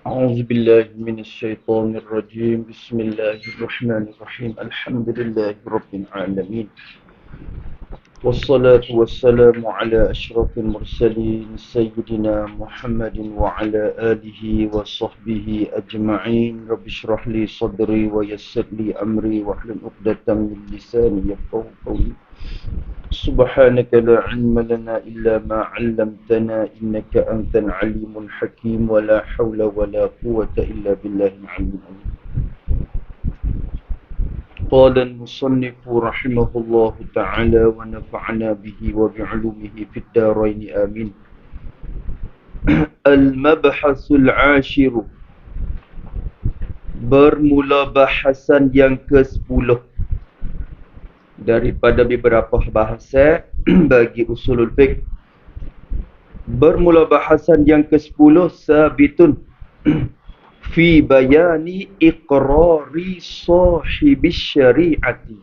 أعوذ بالله من الشيطان الرجيم بسم الله الرحمن الرحيم الحمد لله رب العالمين والصلاة والسلام على أشرف المرسلين سيدنا محمد وعلى آله وصحبه أجمعين رب اشرح لي صدري ويسر لي أمري واحلل عقدة من لساني يفقهوا قولي سبحانك لا علم لنا إلا ما علمتنا إنك أنت العليم الحكيم ولا حول ولا قوة إلا بالله العلي العظيم. قال المصنف رحمه الله تعالى ونفعنا به وبعلومه في الدارين آمين. المبحث العاشر, bermula bahasan yang ke-10 daripada beberapa bahasan bagi usulul fiqh. Bermula bahasan yang ke-10 sabitun fi bayani iqrari sahibis syari'ati,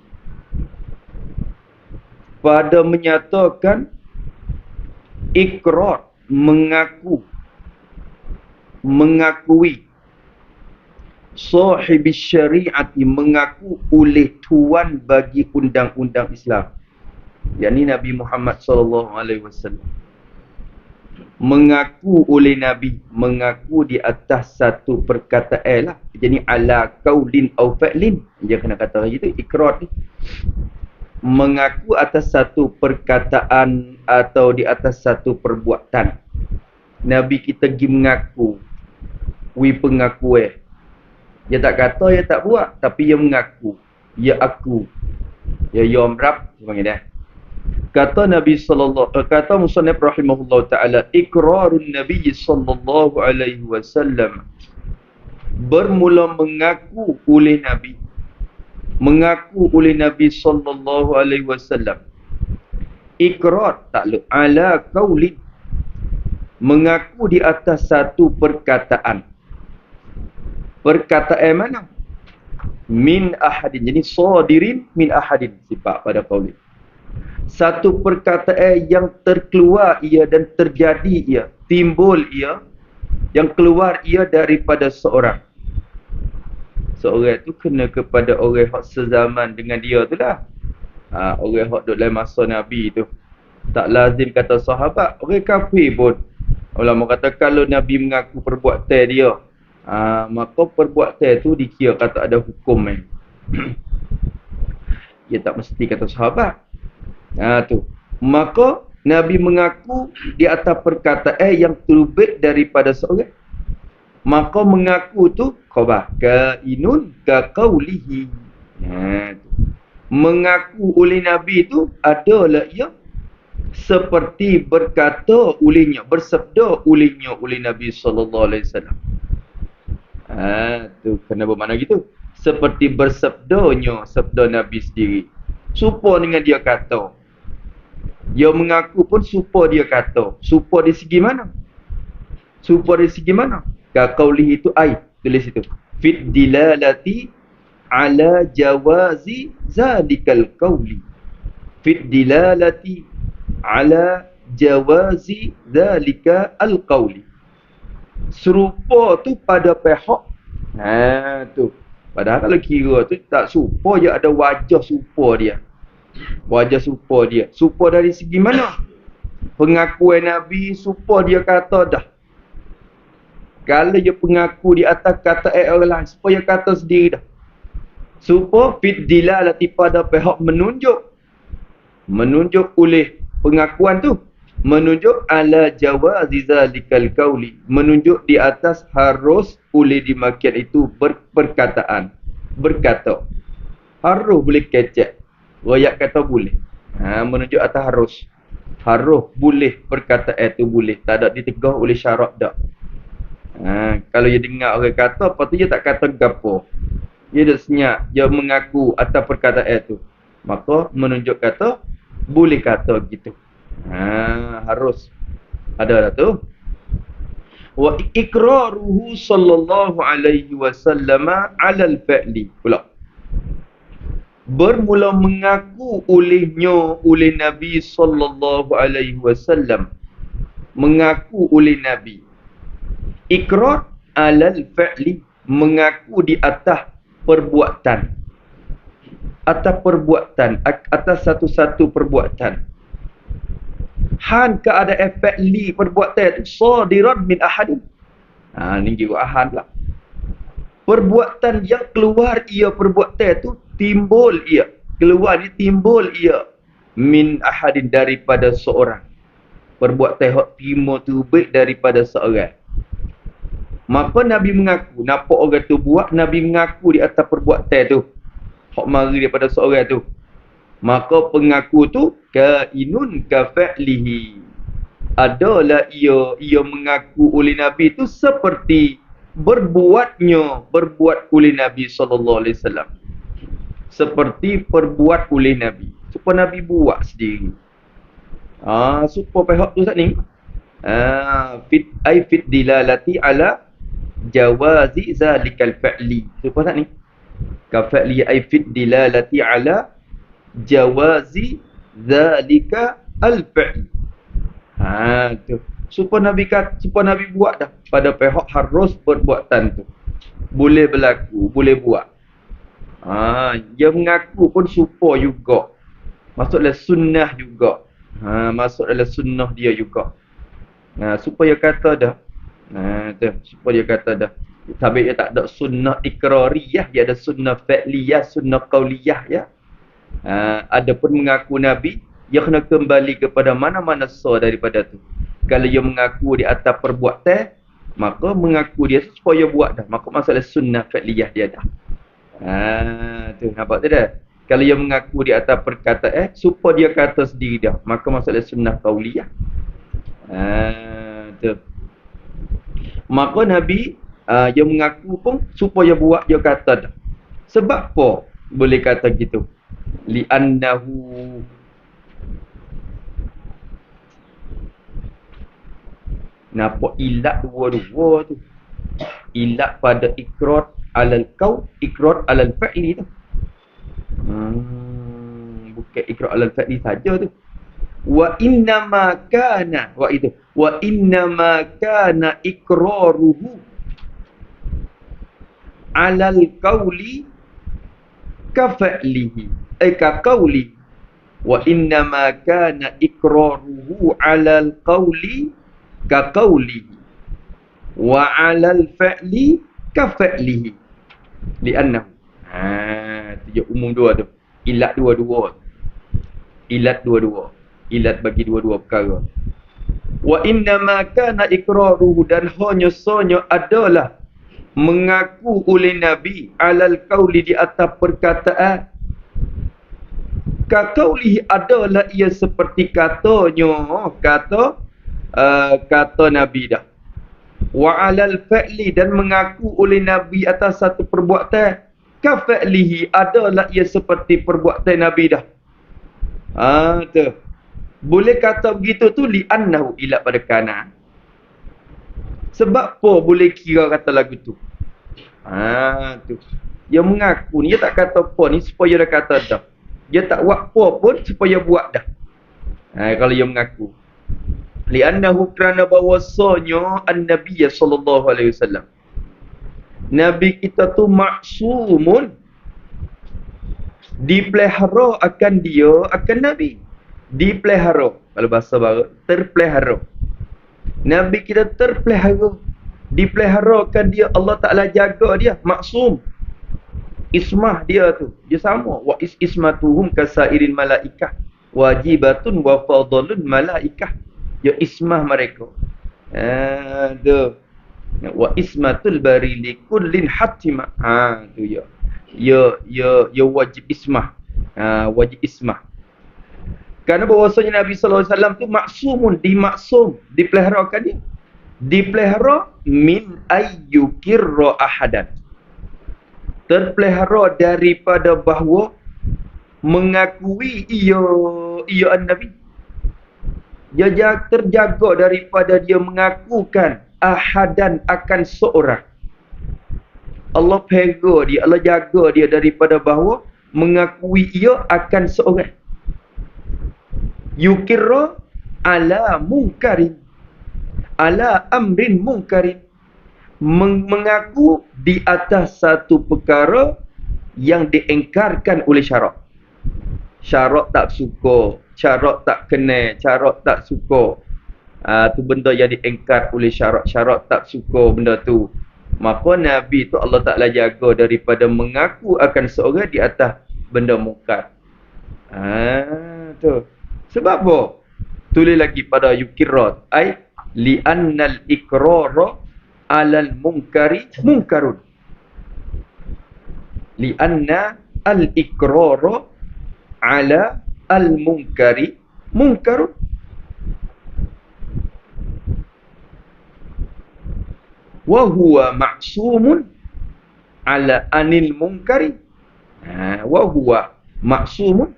pada menyatakan ikrar, mengakui sahibis syari'ati, mengaku oleh tuan bagi undang-undang Islam, yakni Nabi Muhammad sallallahu alaihi wasallam. Mengaku oleh Nabi, mengaku di atas satu perkataan lah. Jadi ala qaulin au fa'lin, dia kena kata gitu, ikrar ni. Mengaku atas satu perkataan atau di atas satu perbuatan. Nabi kita pergi mengaku, pengakuan. Dia tak kata, dia tak buat, tapi dia mengaku. Ya aku, ya yom rab, panggil dia. Kata Nabi kata musannif rahimahullah taala, iqrarun Nabi sallallahu alaihi wasallam, bermula mengaku oleh Nabi, sallallahu alaihi wasallam. Ikrar takluk ala qaulin, mengaku di atas satu perkataan. Perkataan mana? Min ahadin. Jadi sadirin min ahadin, sifat pada qaulin. Satu perkataan yang terkeluar ia dan terjadi ia, timbul ia, yang keluar ia daripada seorang. Seorang tu kena kepada orang hak sezaman dengan dia tu lah. Orang hak duduk dalam masa Nabi tu. Tak lazim kata sahabat, orang kafir pun. Ulama kata kalau Nabi mengaku perbuatan dia, maka perbuatan tu dikira kata ada hukum. Dia tak mesti kata sahabat. Tu. Maka Nabi mengaku di atas perkataan yang terbit daripada seorang. Maka mengaku tu khabar kainun ka qaulihi. Mengaku oleh Nabi tu adalah ia seperti berkata olehnya, bersabda olehnya oleh Nabi sallallahu alaihi wasallam. Tu kena bermakna gitu. Seperti bersabdanya sabda Nabi sendiri. Serupa dengan dia kata. Dia mengaku pun serupa dia kata. Serupa di segi mana? Serupa di segi mana? Qaulihi itu ai, tulis itu. Fit dilalati ala jawazi zalikal qauli. Fit dilalati ala jawazi zalika al-qauli. Serupa tu pada pihak. Tu. Padahal kalau kira tu tak serupa, je ada wajah serupa dia. Wajah serupa dia. Serupa dari segi mana? Pengakuan Nabi serupa dia kata dah. Kalau dia pengaku di atas kata orang lain, supaya kata sendiri dah. Serupa fit dilalati pada pihak menunjuk. Menunjuk oleh pengakuan tu. Menunjuk ala jawazi zalikal qauli. Menunjuk di atas harus oleh dimakian itu perkataan. Berkata. Harus boleh kecek. Royak kata boleh. Menunjuk atas harus. Harus boleh perkataan itu boleh. Tak ada ditegah oleh syarat dak. Kalau dia dengar orang kata, lepas tu dia tak kata gapo. Dia dah senyap. Dia mengaku atas perkataan itu. Maka menunjuk kata, boleh kata gitu. Harus. Ada dah tu. Wa iqraruhu sallallahu alaihi wasallam ala al-fa'li. Pula. Bermula mengaku olehnya oleh Nabi sallallahu alaihi wasallam, mengaku oleh Nabi. Ikrar alal fa'li, mengaku di atas perbuatan. Atas satu-satu perbuatan. Han keadaan fa'li perbuatan itu sadiran min ahadin. Ni juga ahan pula. Perbuatan yang keluar ia perbuatan itu timbul ia. Keluar dia timbul ia min ahadin daripada seorang. Perbuatan hak timbul tu baik daripada seorang. Maka Nabi mengaku, nampak orang tu buat, Nabi mengaku di atas perbuatan tu. Hak mari daripada seorang tu. Maka pengaku tu kainun ka fa'lihi. Adalah ia mengaku oleh Nabi tu seperti berbuat oleh Nabi SAW. Seperti perbuat oleh Nabi. Supaya Nabi buat sendiri. Supaya pihak tu saat ni. Fit dilalati ala jawazi zalikal fa'li. Supaya saat ni. Ka fa'li ay fit dilalati ala jawazi zalika al-fa'li. Tu. Supaya Nabi buat dah. Pada pihak harus perbuatan tu. Boleh berlaku, boleh buat. Dia mengaku pun supaya juga. Maksudlah sunnah juga. Masuk dalam sunnah dia juga. Supaya kata dah. Supaya kata dah. Tapi dia tak ada sunnah ikrariyah, dia ada sunnah fa'liyah, sunnah qauliyah ya. Adapun mengaku Nabi, dia kena kembali kepada mana-mana sah daripada tu. Kalau dia mengaku di atas perbuatan, maka mengaku dia supaya buat dah. Maka masalah sunnah fa'liyah dia dah. Tu nampak tu dah. Kalau dia mengaku di atas perkataan, supaya dia kata sendiri dah. Maka masalah sunnah qauliyah. Tu. Maka Nabi dia mengaku pun supaya buat dia kata dah. Sebab apa boleh kata gitu? Li'annahu nampak ilat dua-dua tu. Ilat pada ikrar alal qaul, ikrar alal fa'li tu. Bukan ikrar alal fa'li saja tu. Wa innama kana ikraruhu alal qauli ka fa'lihi ka qauli. Wa innama kana ikraruhu alal qauli ka qaulihi wa 'alal fa'li ka fa'lihi li'annahu. Dia umum dua tu. Ilat dua-dua. Ilat bagi dua-dua perkara. Wa innama kana ikraruhu, dan hanya adalah mengaku oleh Nabi alal qauli di atas perkataan. Ka qaulihi adalah ia seperti katanya, kata Nabi dah. Wa 'alal fa'li, dan mengaku oleh Nabi atas satu perbuatan. Ka fa'lihi adalah ia seperti perbuatan Nabi dah. Tu. Boleh kata begitu tu li'annahu ila pada kana. Sebab apa boleh kira kata lagu tu? Tu. Dia mengaku ni, dia tak kata apa ni supaya dia kata dah. Dia tak buat apa pun supaya buat dah. Kalau dia mengaku. Li'annahu kerana bahawasanya an-Nabi sallallahu alaihi wasallam. Nabi kita tu maksumun. Dipelihara akan dia, akan Nabi. Dipelihara. Kalau bahasa baru, terpelihara. Nabi kita terpelihara. Dipeliharakan dia, Allah Ta'ala jaga dia. Maksum. Ismah dia tu. Dia sama. Wa ismatuhum kasairin malaikah. Wajibatun wa fadalun malaikah. Ya ismah mereka. Tu. Wa ismatul bari li kullin hatima. Tu ya. Ya wajib ismah. Wajib ismah. Kerana bahawasanya Nabi sallallahu alaihi wasallam tu maksumun, dimaksum, dipeliharakan dia. Dipelihara min ayyukirra ahadan. Terpelihara daripada bahawa mengakui ia an-Nabi. Dia terjaga daripada dia mengakukan ahadan akan seorang. Allah pega dia, Allah jaga dia daripada bahawa mengakui ia akan seorang. Yukirra ala munkarin, ala amrin munkarin, mengaku di atas satu perkara yang diengkarkan oleh syarak. Syarak tak suka, syarak tak kenal, syarak tak suka. Tu benda yang diengkar oleh syarak. Syarak tak suka benda tu. Maka Nabi tu Allah Ta'ala jaga daripada mengaku akan seorang di atas benda mungkar. Tu. Sebab apa? Tulis lagi pada yukirat. Ay, li'annal ikrara alal munkari munkarun. Li'anna al-ikrara ala al-munkari munkarun. Wa huwa ma'sumun ala anil munkari. Wa huwa ma'sumun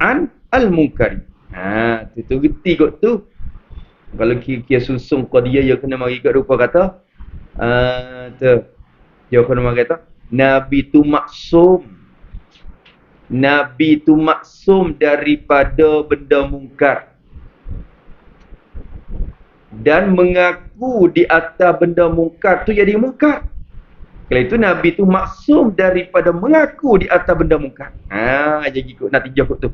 an al-munkari. Tu reti kot tu. Kalau kira susung kau dia kena mari kat rupa kata. Tu. Dia kena mari kata Nabi tu maksum. Nabi tu maksum daripada benda mungkar. Dan mengaku di atas benda mungkar tu jadi mungkar. Kalau itu Nabi tu maksum daripada mengaku di atas benda mungkar. Jadi ikut natijah kot tu.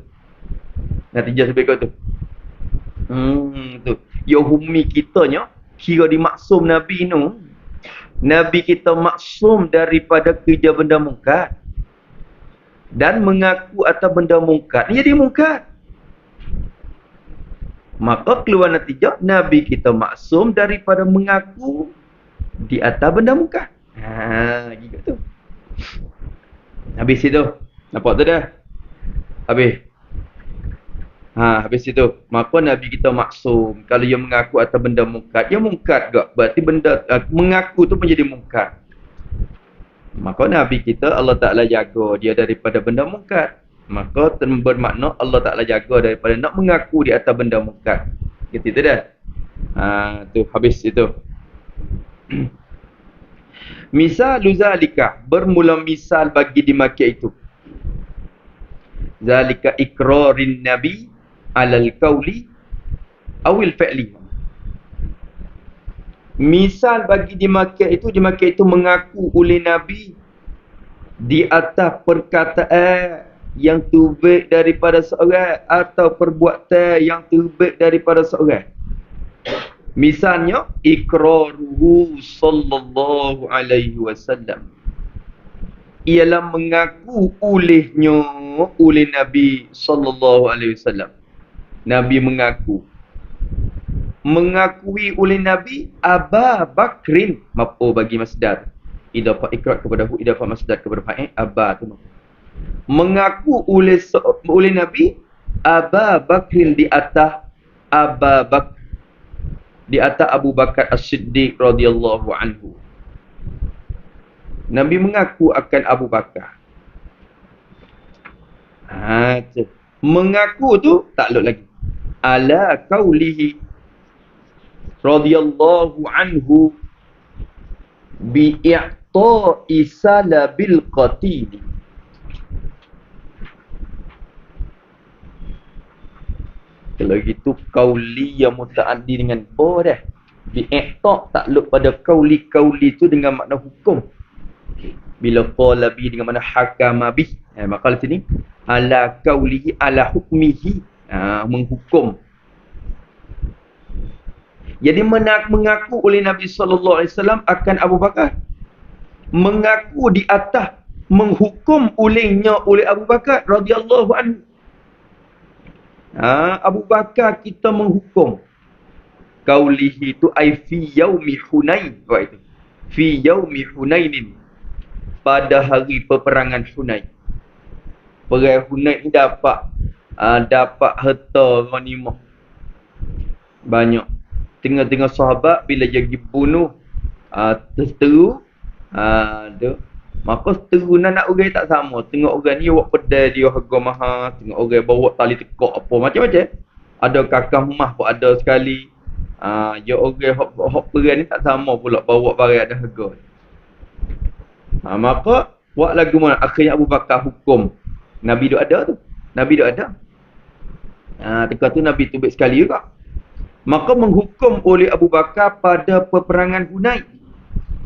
Natijah sampai kot tu. Tu. Ya humi kitanya kira dimaksum Nabi nu. Nabi kita maksum daripada kerja benda mungkar. Dan mengaku atas benda mungkar. Ni jadi mungkar. Maka keluar natijah Nabi kita maksum daripada mengaku di atas benda mungkar. Gitu tu. Habis itu. Nampak tu dah? Habis. Habis itu. Maka Nabi kita maksum. Kalau dia mengaku atas benda mungkar, dia mungkar juga. Berarti benda mengaku tu menjadi mungkar. Maka Nabi kita Allah Ta'ala jaga dia daripada benda mungkar. Maka bermakna Allah Ta'ala jaga daripada nak mengaku di atas benda mungkar. Gitu tu dah. Tu habis itu. Misal zalika, bermula misal bagi dimakai itu. Zalika ikrarin nabi alal qawli awil fi'li. Misal bagi dimakai itu mengaku oleh Nabi di atas perkataan yang terbaik daripada seorang atau perbuatan yang terbaik daripada seorang. Misalnya ikraruhu sallallahu alaihi wasallam, ialah mengaku olehnya oleh Nabi sallallahu alaihi wasallam. Nabi mengakui oleh Nabi Aba Bakrin, mapo bagi masdar, idafah ikrar kepada hu, idafah masdar kepada fa'il, Aba tu mengaku oleh Nabi Aba Bakrin di atas Abu Bakar As-Siddiq radhiyallahu anhu. Nabi mengaku akan Abu Bakar. Mengaku tu takluk lagi. Ala qaulihi radhiyallahu anhu bi'i'ta'i salabil qatil. Kalau gitu qauli yang muta'addi dengan ba dah. Bi'i'ta' takluk pada qauli tu dengan makna hukum. Bila qala bi dengan makna hakama bi. Maka di sini ala qaulihi ala hukmihi, menghukum. Jadi mengaku oleh Nabi sallallahu alaihi wasallam akan Abu Bakar. Mengaku di atas menghukum olehnya oleh Abu Bakar radhiyallahu anhu. Abu Bakar kita menghukum. Qaulihi itu ai fi yaumi Hunain, itu. Fi yaumi Hunainin, pada hari peperangan Hunain. Perang Hunain ni dapat harta ghanimah banyak. Tengah-tengah sahabat bila jadi bunuh terseru tu, maka seteru nak orang tak sama. Tengok orang ni awak pedai dia harga mahal, tengok orang bawa tali tekak apa macam-macam. Ada kakak rumah pun ada sekali. Ya orang hok perang ni tak sama pula bawa barang ada harga. Maka buat lagu mana akhirnya Abu Bakar hukum. Nabi duk ada tu. Nabi duk ada. Teka tu Nabi tu baik sekali juga. Maka menghukum oleh Abu Bakar pada peperangan Hunain.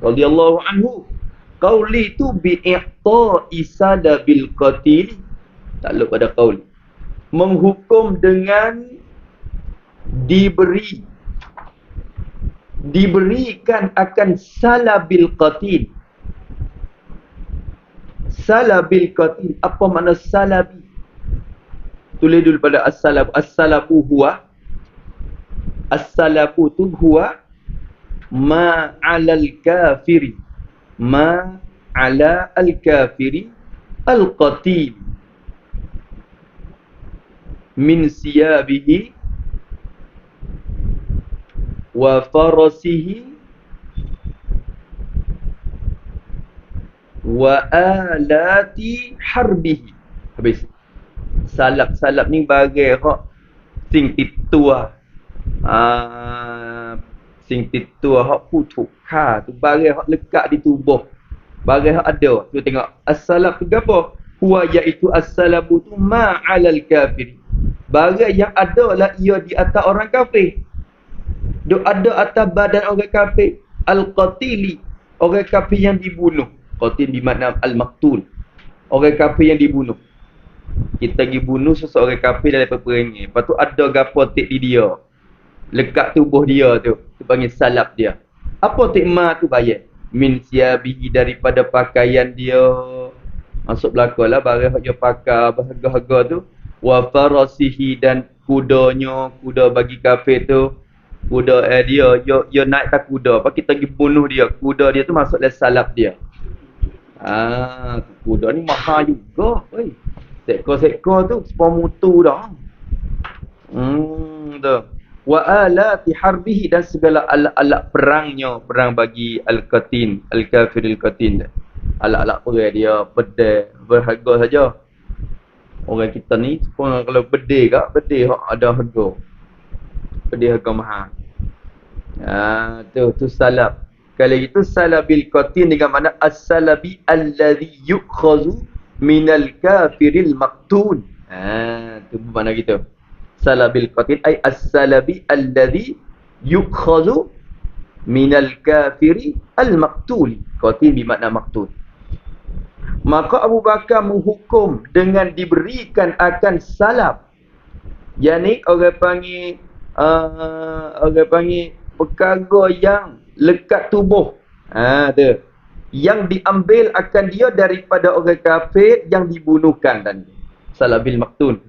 radhiyallahu anhu. Qauli tu bi'i'ta'i salabil qatil. Takluk pada qauli. Menghukum dengan diberikan akan salabil qatil. Salabil qatil. Apa makna salabi? Tulis dulu pada as-salab. As-salabu huwa. As-salabu tu huwa ma'alal kafiri. Ma'ala al-kafiri al-qatil. Min siyabihi wa farasihi wa alati harbihi. Habis. Salap-salap ni bagai hak sing titua. Sing titua hak putuk ha tu bagai hak lekat di tubuh. Bagai hak ada. Tu tengok as-salab tu apa? Huwa iaitu as-salabu tu ma'alal kafir. Bagai yang ada lah ia di atas orang kafir. Duk ada atas badan orang kafir. Al-qatili. Orang kafir yang dibunuh. Qatil bermakna al-maqtul. Orang kafir yang dibunuh. Kita pergi bunuh seseorang kafir dalam peperangan. Lepas tu ada gapo tik di dia. Lekat tubuh dia tu. Tu panggil salab dia. Apa tikma tu bayar? Min siyabihi daripada pakaian dia. Masuk belakang lah barang dia pakai berharga-harga tu. Wa farasihi dan kudanya. Kuda bagi kafir tu. Kuda dia. Dia naik tak kuda. Lepas kita pergi bunuh dia. Kuda dia tu masuk dalam salab dia. Kuda ni mahal juga. Sekor-sekor tu sepuluh mutu dah. Tu. Wa alati harbihi dan segala alat-alat perangnya. Perang bagi al-qatin. Al-kafiril qatin. Alat-alat perang dia. Pedai. Berharga saja. Orang kita ni kalau pedai kak. Pedai ada harga. Pedai harga mahal. Tu salab. Kali itu salabil qatin dengan makna as-salabi alladhi yukhazu minal kafiril maqtun. Tu bermakna gitu. Salabil qatil ay as-salabi alladhi yukhazu minal kafiri al-maqtul. Qatil bermakna maqtul. Maka Abu Bakar menghukum dengan diberikan akan salab. Yani orang panggil perkara yang lekat tubuh. Tu. Yang diambil akan dia daripada orang kafir yang dibunuhkan tadi. Salabil maktun.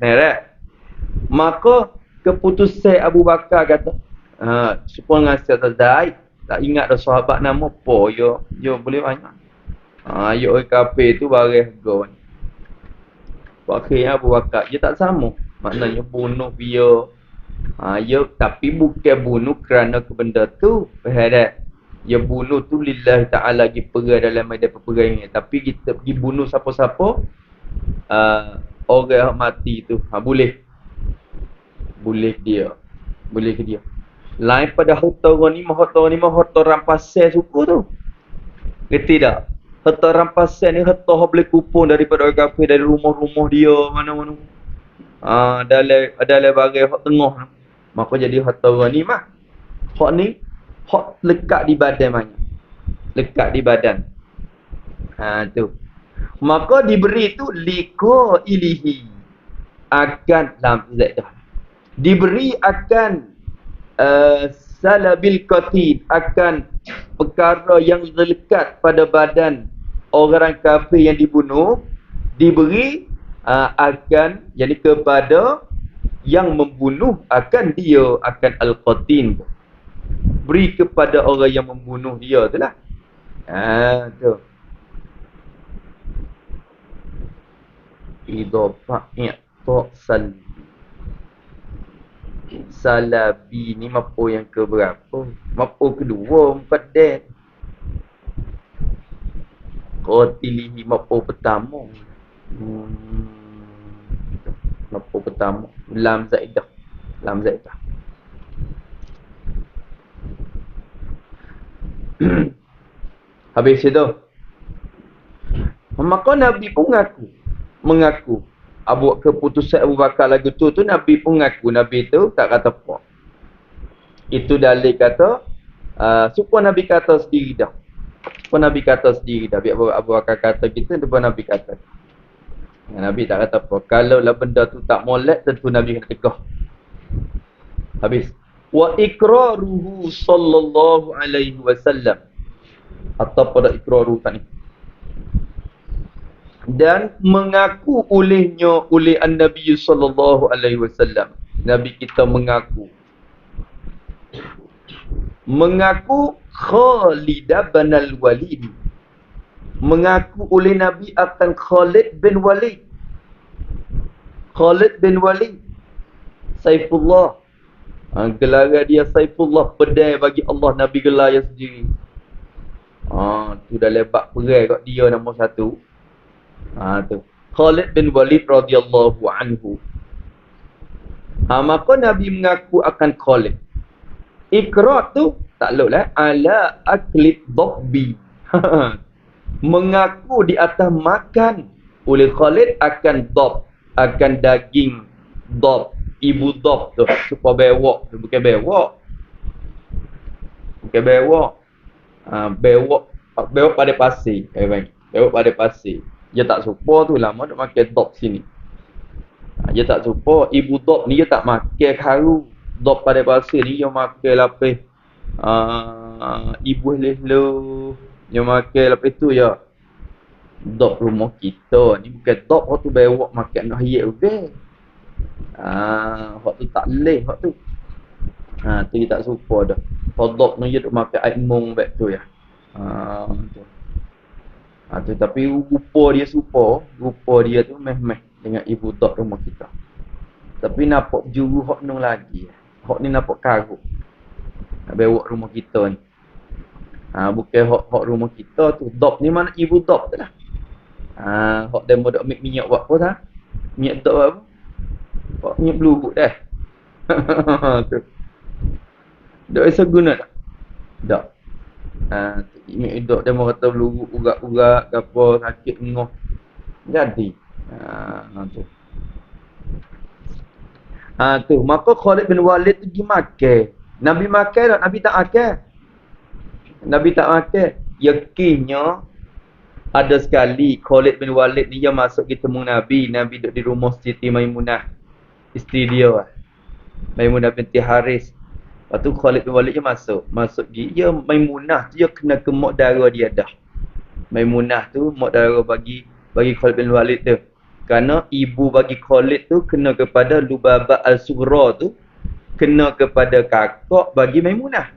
Maka keputusan Abu Bakar kata, supaya ngasih Zaid, tak ingat dah sahabat nama apa, yo boleh banyak. Yo orang kafir tu barang harga. Akhirnya Abu Bakar, dia tak sama. Maknanya bunuh dia. Tapi bukan bunuh kerana benda tu. Faham. Ya bunuh tu lillahi ta'ala pergi perang dalam medan peperangan. Tapi kita pergi bunuh siapa-siapa orang yang mati tu. Boleh. Boleh dia. Boleh ke dia. Lain pada harta orang ni harta rampasan suku tu. Ngerti tak? Harta rampasan ni harta yang boleh kupon daripada orang kafir dari rumah-rumah dia mana-mana. Dalam bagai hak tengah. Maka jadi harta orang ni mah. Hak ni hak lekat di badan banyak. Lekat di badan. Tu. Maka diberi tu liko ilihi. Akan dalam dah. Diberi akan salabil qatil. Akan perkara yang lekat pada badan orang kafir yang dibunuh. Diberi akan jadi kepada yang membunuh akan dia. Akan al-qatil. Beri kepada orang yang membunuh dia tu lah. Tu. Idhafah i'ta' salbi. Salabi ni mapo yang keberapa? Mapo kedua, empat dan. Qatilihi mapo pertama. Mapo pertama. Lam zaidah. Lam zaidah. Habis itu. Maka Nabi pun mengaku keputusan Abu Bakar lagu tu Nabi pun mengaku. Nabi tu tak kata apa. Itu dalil kata supaya Nabi kata sendiri dah. Pun Nabi kata sendiri dah. Biar Abu Bakar kata kita, dia pun Nabi kata. Nabi tak kata apa. Kalau lah benda tu tak molek, tentu Nabi kena tegah. Habis. Wa ikraruhu sallallahu alaihi wasallam. Atau pada ikraruhu tak ni. Dan mengaku olehnya oleh An-Nabi sallallahu alaihi wasallam. Nabi kita mengaku Khalid bin al-Walid, mengaku oleh Nabi akan Khalid bin Walid. Khalid bin Walid Saifullah, gelar dia Saifullah, pedai bagi Allah. Nabi gelar dia sendiri. Tu dah lebat perai kat dia nombor satu. Tu Khalid bin Walid radhiyallahu anhu. Maka Nabi mengaku akan Khalid. Ikrar tu takluklah ala aklit dobbi. Mengaku di atas makan oleh Khalid akan dob, akan daging dob, ibu dob tu, supaya bewok tu, bukan bewok. Bukan bewok. Bewok pada pasir. Bewok pada pasir. Dia tak suka tu lama duk makan dob sini. Dia tak suka ibu dob ni, dia tak makan karu. Dop pada pasir ni yang makan lapis ibu lehlo, yang makan lapis tu ya dop rumah kita ni, bukan dop hak tu bewak makan nak hayat udah. Hak tu tak leh hak tu. Tu dia tak suka dah. Hak dop ni dia duk makan air mung baik tu ya. Tu tapi rupa dia serupa, rupa dia tu meh-meh dengan ibu dop rumah kita. Tapi nampak juru hak nung lagi. Hak ni nampak karuk. Nak bewak rumah kita ni. Bukan hak rumah kita tu. Dop ni mana ibu dop tu lah. Hak demo dok ambil minyak buat apa dah? Minyak dop buat apa? Hak minyak belubuk dah. Tu. Dok bisa guna tak? Dok. Minyak dop demo kata belubuk urat-urat ke apa, sakit ngoh. Jadi. Tu. Tu maka Khalid bin Walid tu pergi makan. Nabi makan tak? Nabi tak makan. Nabi tak makan. Yakinnya ada sekali Khalid bin Walid ni dia masuk ke temu Nabi. Nabi duduk di rumah Siti Maimunah, isteri dia. Maimunah binti Haris. Lepas tu Khalid bin Walid dia masuk dia Maimunah tu dia kena ke mak dara dia dah. Maimunah tu mak dara bagi Khalid bin Walid tu. Kerana ibu bagi Khalid tu kena kepada Lubabah Al-Sughra tu, kena kepada kakak bagi Maimunah.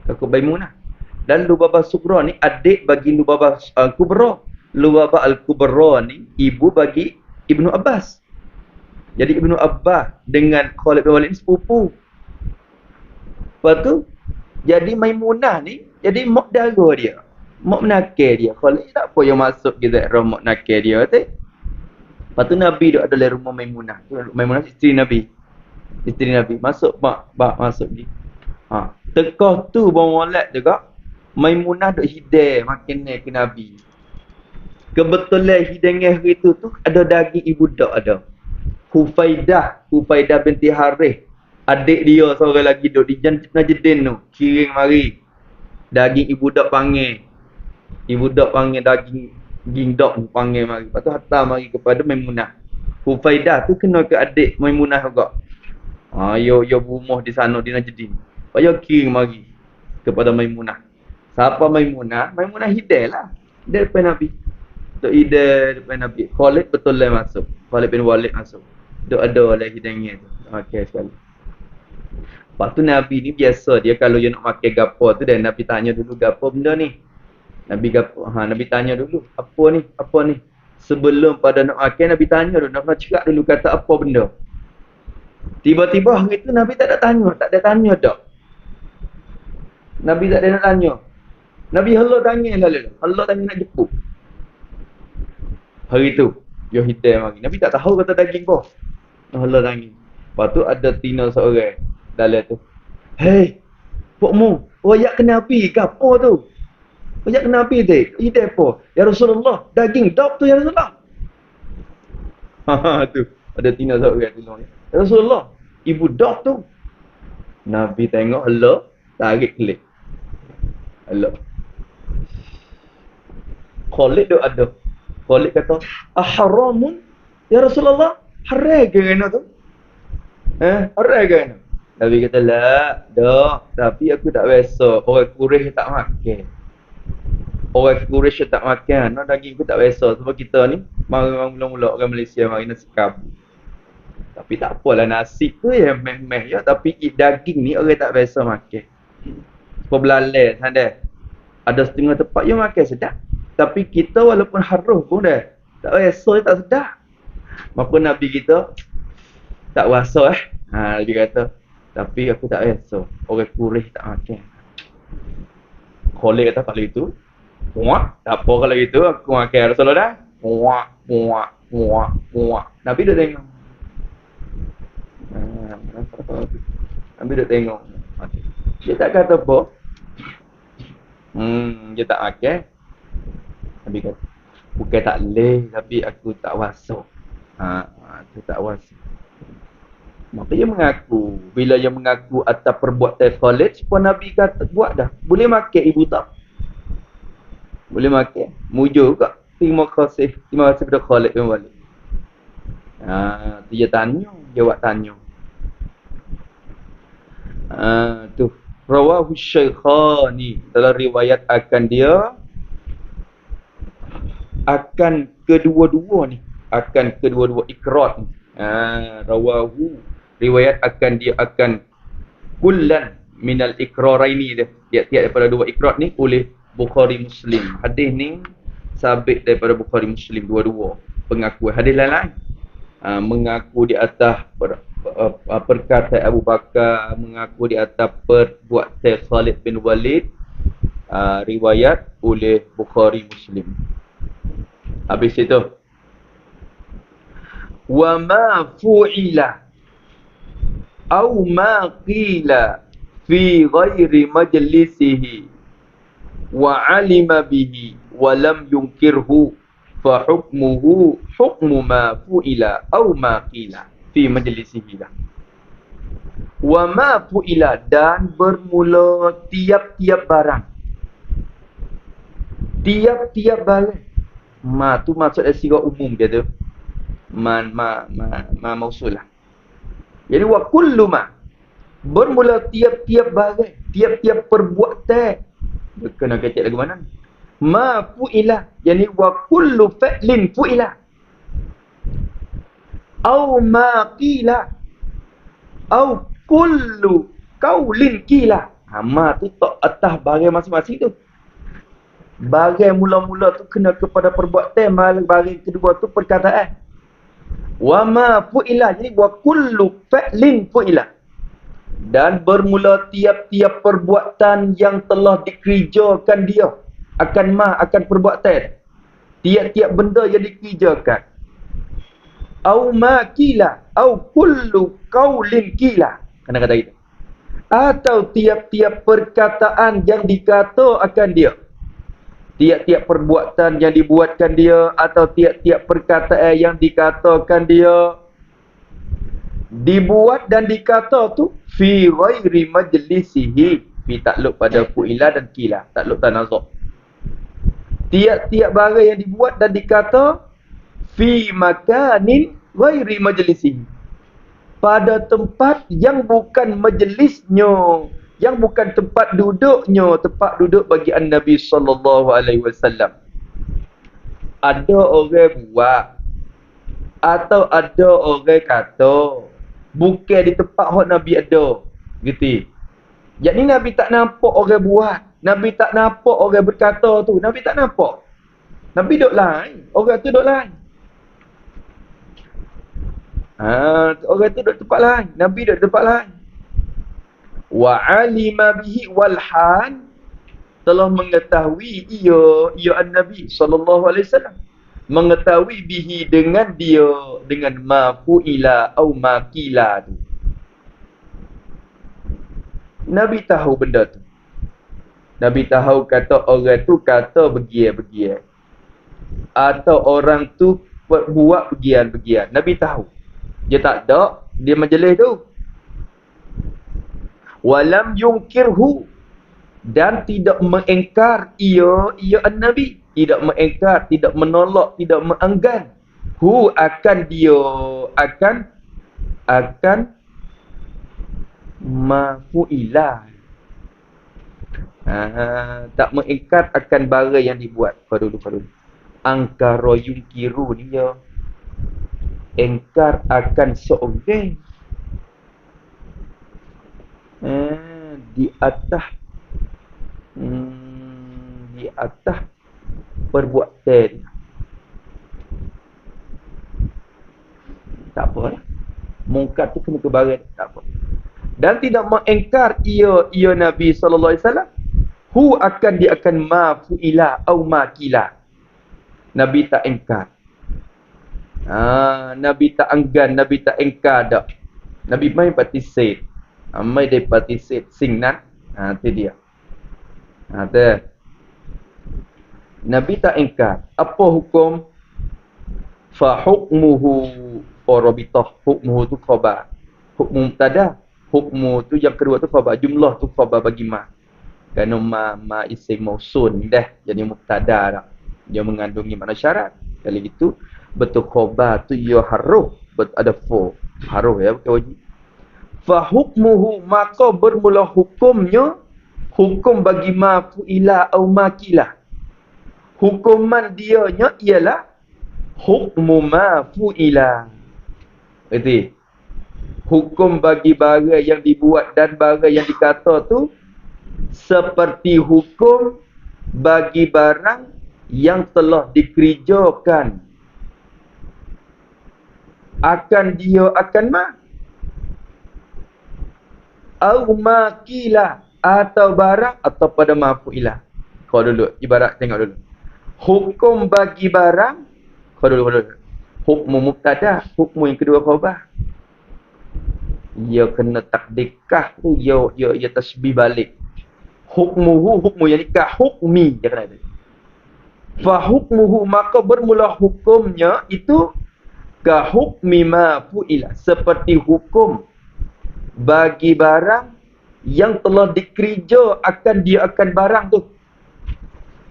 Kakak Maimunah. Dan Lubabah Sughra ni adik bagi Lubabah Al-Kubra. Lubabah Al-Kubra ni ibu bagi Ibnu Abbas. Jadi Ibnu Abbas dengan Khalid bin Walid ni sepupu. Lepas tu jadi Maimunah ni jadi mak dara dia. Mak menakir dia. Khalid tak apa yang masuk ke daerah mak nakir dia tu. Lepas tu Nabi duduk ada dalam rumah Maimunah. Maimunah isteri Nabi. Isteri Nabi. Masuk mak masuk ni. Tekah tu bawa molek juga. Maimunah duk hidai makin ke Nabi. Kebetulan hidangnya hari tu ada daging ibu dak ada. Hufaidah binti Harith. Adik dia seorang lagi duk di Najdin tu. Kiring mari. Daging ibu dak panggil. Ibu dak panggil daging dok panggil mari. Lepas tu hantar mari kepada Maimunah. Hufaidah tu kena ke adik Maimunah juga. Yo rumah di sana di Najdin. Payah kirim mari kepada Maimunah. Siapa Maimunah? Maimunah hidai lah. Hidai depan Nabi. Duk hidai depan Nabi. Khalid betul lah masuk. Khalid bin Walid masuk. Duk ada lah hidangnya tu. Okey sekali. Lepas tu Nabi ni biasa dia kalau dia nak makan gapo tu dan Nabi tanya dulu gapo benda ni. Nabi tanya dulu, apa ni? Sebelum pada nak makan, Nabi tanya dulu, nak cakap dulu kata apa benda. Tiba-tiba hari tu Nabi tak ada tanya dak. Nabi tak ada nak tanya. Nabi Allah tanya lalu. Allah tanya nak jemput. Hari tu, dia hidai mari. Nabi tak tahu kata daging apa. Allah tanya. Lepas tu ada tina seorang dalam tu. Hei, pokmu, royak kena api ke apa tu? Royak kena api tu. Hidai apa? Ya Rasulullah, daging dog tu ya Rasulullah. Tu. Ada tina seorang tolong. Ya Rasulullah, ibu dog tu. Nabi tengok Allah, tarik klik. Allah. Khalid duk ada. Khalid kata, "Aharamun ya Rasulullah?" Haram ke kena tu? Haram ke kena? Nabi kata, "La, dak, tapi aku tak biasa. Orang Quraisy tak makan." Orang Quraisy tak makan, no daging aku tak biasa. Sebab kita ni, mari mula-mula orang Malaysia mari nasi kabut. Tapi tak apalah nasi tu ya meh-meh ya. Tapi daging ni orang tak biasa makan. Sebab belalai sana. Ada setengah tempat yang makan sedap. Tapi kita walaupun haruh pun dah. Tak biasa tak sedap. Maka Nabi kita tak rasa dia kata. Tapi aku tak biasa. Orang Quraisy tak makan. Khalid kata kalau itu. Muak. Tak apa kalau itu. Aku makan Rasulullah dah. Muak. Muak. Muak. Muak. Nabi dah tengok. Nabi dah tengok. Dia tak kata apa. Dia tak makan. Nabi kata, bukan tak leh, tapi aku tak wasok. Aku tak wasok. Maka dia mengaku. Bila dia mengaku atas perbuatan Khalid, pun Nabi kata, buat dah. Boleh makan ibu tak? Boleh makan. Mujur juga. Terima kasih kepada Khalid yang balik. Dia tanya. Jawab tanya. Tu. Rawahu Syaikhani. Dalam riwayat akan dia. Akan kedua-dua ni. Akan kedua-dua ikrar ni. Rawahu. Riwayat akan dia akan kullan minal ikraraini dia. Tiap-tiap daripada dua ikrar ni oleh Bukhari Muslim. Hadis ni sabit daripada Bukhari Muslim dua-dua pengakuan. Hadis lain-lain mengaku di atas perkataan Abu Bakar, mengaku di atas perbuatan Khalid bin Walid, riwayat oleh Bukhari Muslim. Habis itu wa ma fu'ila au ma qila fi ghairi majlisihi wa alima bihi wa lam yunkirhu fa hukmuhu hukmu ma fu'ila au ma qila fi majlisihi lah. Wa ma fu'ila, dan bermula tiap-tiap barang. Tiap-tiap barang. Ma tu maksud dari sirah umum dia tu. Ma mausul lah. Jadi wa kullu ma, bermula tiap-tiap barang, tiap-tiap perbuatan. Kena kecek lagu mana? Ma fu'ila, yani wa kullu fa'lin fu'ila. Au ma qila. Au kullu qaulin qila. Ma tu tak atas barang masing-masing tu. Barang mula-mula tu kena kepada perbuatan, barang kedua tu perkataan. Wa ma fu'ila, jadi wa kullu fa'lin fu'ila. Dan bermula tiap-tiap perbuatan yang telah dikerjakan dia akan perbuatan. Tiap-tiap benda yang dikerjakan. Au ma qila, au kullu qaulin qila. Kena kata gitu. Atau tiap-tiap perkataan yang dikata akan dia. Tiap-tiap perbuatan yang dibuatkan dia, atau tiap-tiap perkataan yang dikatakan dia, dibuat dan dikata tu fi ghairi majlisihi, fi takluk pada fu'ila dan kila, takluk tanazuk. Tiap-tiap barang yang dibuat dan dikata fi makanin ghairi majlisihi, pada tempat yang bukan majlisnya, yang bukan tempat duduknya, tempat duduk bagi Nabi sallallahu alaihi wasallam. Ada orang buat atau ada orang kata bukan di tempat hak Nabi ada. Gitu. Jadi Nabi tak nampak orang buat, Nabi tak nampak orang berkata tu, Nabi tak nampak. Nabi duduk lain, orang tu duduk lain. Orang tu duduk tempat lain, Nabi duduk tempat lain. Wa alima bihi wal hal, telah mengetahui ia an-Nabi sallallahu alaihi wasallam, mengetahui bihi dengan dia, dengan ma fu'ila au ma qila tu. Nabi tahu benda tu. Nabi tahu kata orang tu kata begian-begian, atau orang tu buat begian-begian. Nabi tahu. Dia tak ada dia majlis tu. Walam yunkirhu, dan tidak mengingkar ia an-nabi, tidak mengingkar, tidak menolak, tidak mengenggan akan dia, akan mafu'ilah. Tak mengingkar akan bara yang dibuat. Kau dulu. Angkara yungkiru dia ingkar akan seorang di atas di atas perbuatan dia. Tak apa lah. Mungkar tu kena kebarat, tak apa. Dan tidak mengingkar ia Nabi sallallahu alaihi wasallam akan dia akan mafu'ila au makila. Nabi tak ingkar. Nabi tak enggan, Nabi tak ingkar dak. Nabi mai participate. Mai dia participate singnan. Tu dia. Tu. Nabi tak ingkar. Apa hukum? Fa hukmuhu rabitah. Hukmuhu tu khabar. Hukmu mubtada. Hukmu tu yang kedua tu khabar. Jumlah tu khabar bagi ma. Kerana ma isim mausun dah jadi mubtada dah. Dia mengandungi makna syarat. Kalau gitu betul khabar tu ya haruf, ada fa. Haruf ya bukan wajib. Fa hukmuhu, maka bermula hukumnya, hukum bagi ma fu'ila au makilah. Hukuman dianya ialah hukmu ma fu'ila. Berarti hukum bagi barang yang dibuat dan barang yang dikata tu seperti hukum bagi barang yang telah dikerjakan akan dia akan au makilah, atau barang atau pada mafu'ilah. Kau dulu ibarat tengok dulu. Hukum bagi barang, kau dulu. Hukmu mubtada, hukmu yang kedua khabar. Ia kena takdikah tu, ia tasbih balik. Hukmu yang nikah hukmi dia kena ada. Fa hukmuhu, maka bermula hukumnya itu ka hukmi ma fu'ila, seperti hukum bagi barang yang telah dikerja akan dia akan barang tu.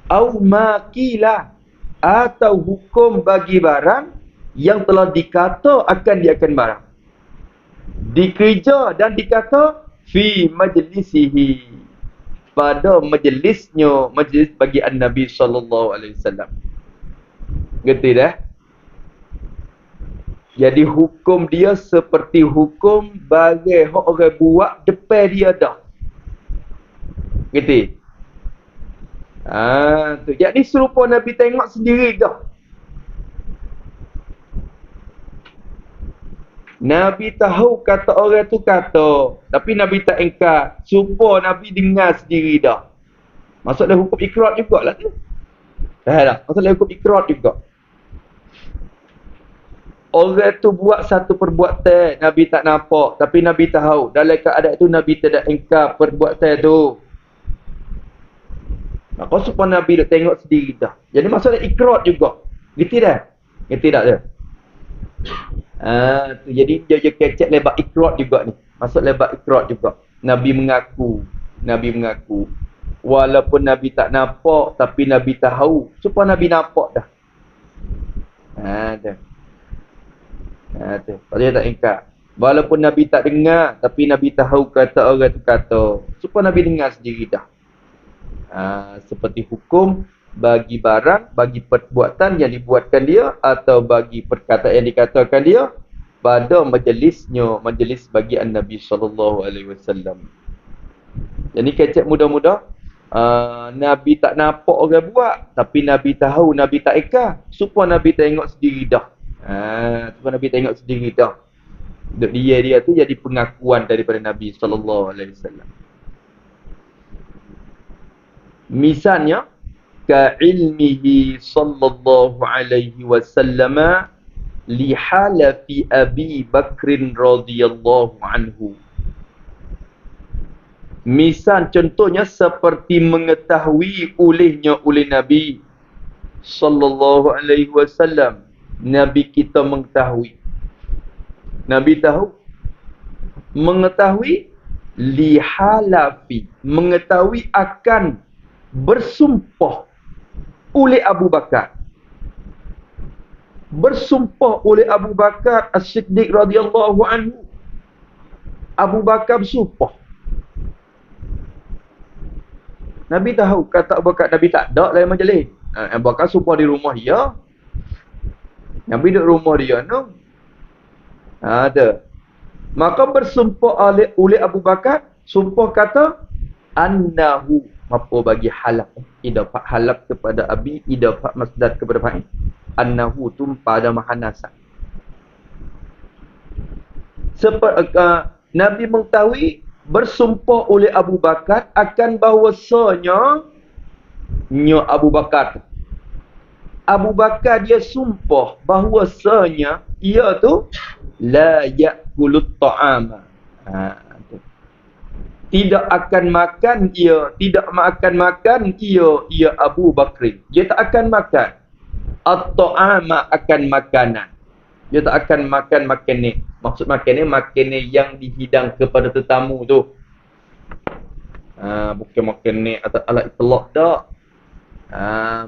Au makila, atau hukum bagi barang yang telah dikata akan dia akan barang. Dikerja dan dikata fi majlisihi, pada majlisnya, majlis bagi an-Nabi sallallahu alaihi wasallam. Ngerti dah? Jadi hukum dia seperti hukum bagi hak orang buat depan dia dah. Ngerti? Tu. Jadi serupa Nabi tengok sendiri dah. Nabi tahu kata orang tu kata, tapi Nabi tak ingkar. Serupa Nabi dengar sendiri dah. Maksudnya hukum ikrar jugalah tu. Dah. Maksudnya hukum ikrar juga. Orang tu buat satu perbuatan, Nabi tak nampak, tapi Nabi tahu. Dalam keadaan itu Nabi tidak ingkar perbuatan tu. Maka supaya Nabi dah tengok sendiri dah. Jadi maksudnya ikrar juga. Ngerti dah? Ngerti tak dia? Tu. Jadi dia kecek lebar ikrar juga ni. Maksud lebar ikrar juga. Nabi mengaku. Walaupun Nabi tak nampak, tapi Nabi tahu. Supaya Nabi nampak dah. Dah. Tu. Dia tak ingkar. Walaupun Nabi tak dengar, tapi Nabi tahu kata orang tu kata. Supaya Nabi dengar sendiri dah. Seperti hukum bagi barang, bagi perbuatan yang dibuatkan dia, atau bagi perkataan yang dikatakan dia pada majlisnya, majlis bagi an-Nabi sallallahu alaihi wasallam. Jadi kecek mudah-mudah, Nabi tak nampak orang buat, tapi Nabi tahu, Nabi tak ingkar. Supaya Nabi tengok sendiri dah. Supaya Nabi tengok sendiri dah. Dia tu jadi pengakuan daripada Nabi sallallahu alaihi wasallam. Misalnya ka ilmihi sallallahu alaihi wasallam li halafi Abi Bakr radhiyallahu anhu. Misal contohnya seperti mengetahui oleh Nabi sallallahu alaihi wasallam. Nabi kita mengetahui. Nabi tahu. Mengetahui Lihalafi, mengetahui akan bersumpah oleh Abu Bakar. Bersumpah oleh Abu Bakar As-Siddiq radhiyallahu anhu. Abu Bakar bersumpah. Nabi tahu kata Abu Bakar, Nabi tak ada dalam majlis. Abu Bakar sumpah di rumah dia. Nabi duduk rumah dia no. Ada. Maka bersumpah oleh Abu Bakar, sumpah kata annahu, apa bagi halaf, idafah halaf kepada abi, idafah masdar kepada fa'il. Annahu tu pada mahanasa. Nabi mengetahui, bersumpah oleh Abu Bakar akan bahawasanya Abu Bakar dia sumpah bahawasanya ia tu la ya'kulut ta'ama. Tidak akan makan ia Abu Bakr. Dia tak akan makan at-ta'ama, akan makanan. Dia tak akan makan makanan. Maksud makanan yang dihidang kepada tetamu tu. Bukan makanan atau alat itlaq dak.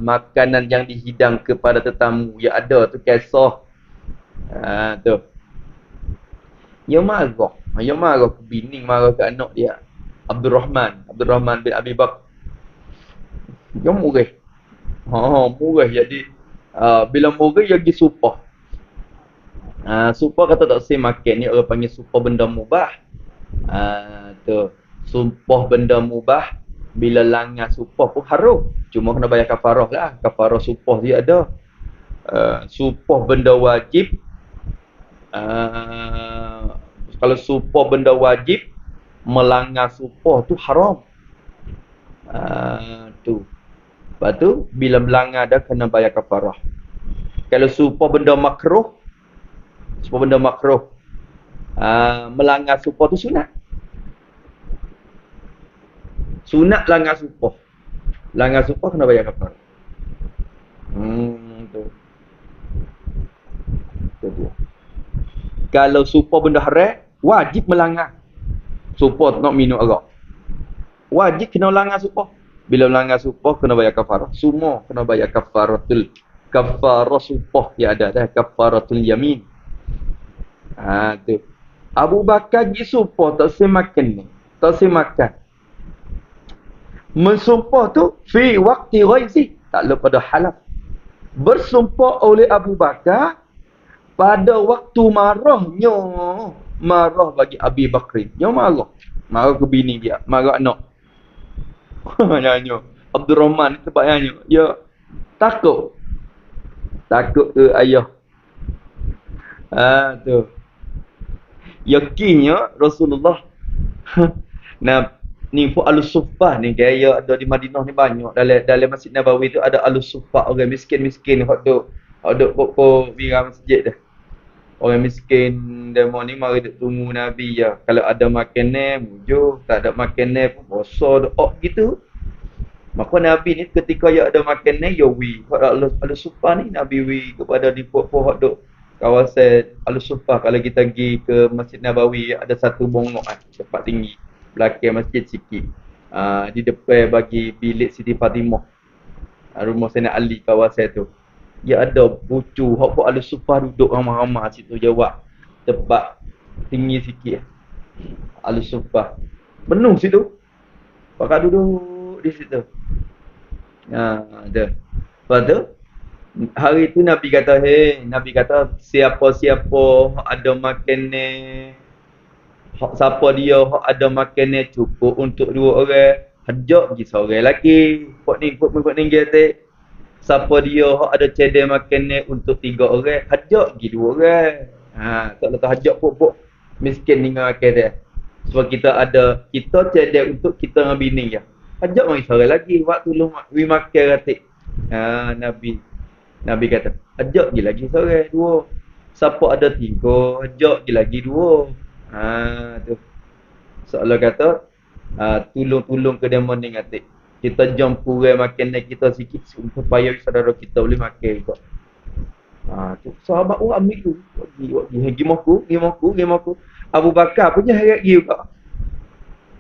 Makanan yang dihidang kepada tetamu yang ada tu kisah. Tu. Dia marah ke bini, marah ke anak dia. Abdul Rahman bin Abi Bakar. Dia murah. Murah jadi bila murah dia pergi supah. Supah kata tak boleh makan ni, orang panggil supah benda mubah. Tu. Sumpah benda mubah, bila langgar supah pun haram. Cuma kena bayar kafarah lah. Kafarah supah dia ada. Supah benda wajib. Kalau supah benda wajib, melanggar supah tu haram. Tu. Lepas tu, bila melanggar dah kena bayar kafarah. Kalau supah benda makruh, melanggar supah tu sunat. Sunat langgar supah. Langgar supah kena bayar kafarah. Tu. Tu dia. Kalau supah benda haram, wajib melanggar. Supah nak minum arak. Wajib kena langgar supah. Bila melanggar supah, kena bayar kafarah. Semua kena bayar kafaratul. Kafarah supah yang ada dah. Kafaratul yamin. Tu. Abu Bakar pergi supah, tak semakan ni. Tak semakan. Mensumpah tu, fi waqti ghaisi. Tak lupa pada halaf. Bersumpah oleh Abu Bakar pada waktu marahnya. Marah bagi Abi Bakr. Dia marah. Marah ke bini dia. Marah anak. Nyanyi. Abdul Rahman ni tempat nyanyi. Dia takut. Takut ke ayah. Tu. Yakinnya Rasulullah. Nah, ni pun Al-Suffah ni gaya ada di Madinah ni banyak. Dalam Masjid Nabawi tu ada Al-Suffah, orang miskin-miskin hak duk pokok bira masjid dah. Orang miskin demo ni mari duk tunggu Nabi ya. Kalau ada makanan mujur, tak ada makanan pun bosa doa gitu. Maka Nabi ni ketika ya ada makanan ya wi. Hak Al-Suffah ni Nabi wi kepada di pokok hak duk kawasan Al-Suffah. Kalau kita pergi ke Masjid Nabawi ada satu bongok tempat tinggi belakang masjid sikit. Di depan bagi bilik Siti Fatimah. Rumah Sayyidina Ali kawasan tu. Ya ada bucu hak pun Al-Suffah duduk ramai-ramai situ jawab. Tempat tinggi sikit. Al-Suffah. Penuh situ. Pakat duduk di situ. Ada. Lepas tu hari tu Nabi kata siapa-siapa ada makanan, siapa dia ada makanan cukup untuk 2 orang, hajak pergi seorang lelaki. Pok ni kata siapa dia ada cedek makanan untuk 3 orang, hajak pergi 2 orang. Tak letak hajak pok miskin dengan makan dia. Sebab kita cedek untuk kita dengan bini je. Hajak mari seorang lagi buat tolong we makan ratik. Nabi kata, ajak je lagi seorang, 2. Siapa ada 3, ajak je lagi 2. Tu. Seolah kata, tolong ke demon ni ngatik. Kita jom kurang makanan kita sikit supaya saudara kita boleh makan juga. Tu. Sahabat ambil tu. Pergi maku. Abu Bakar punya harap pergi juga.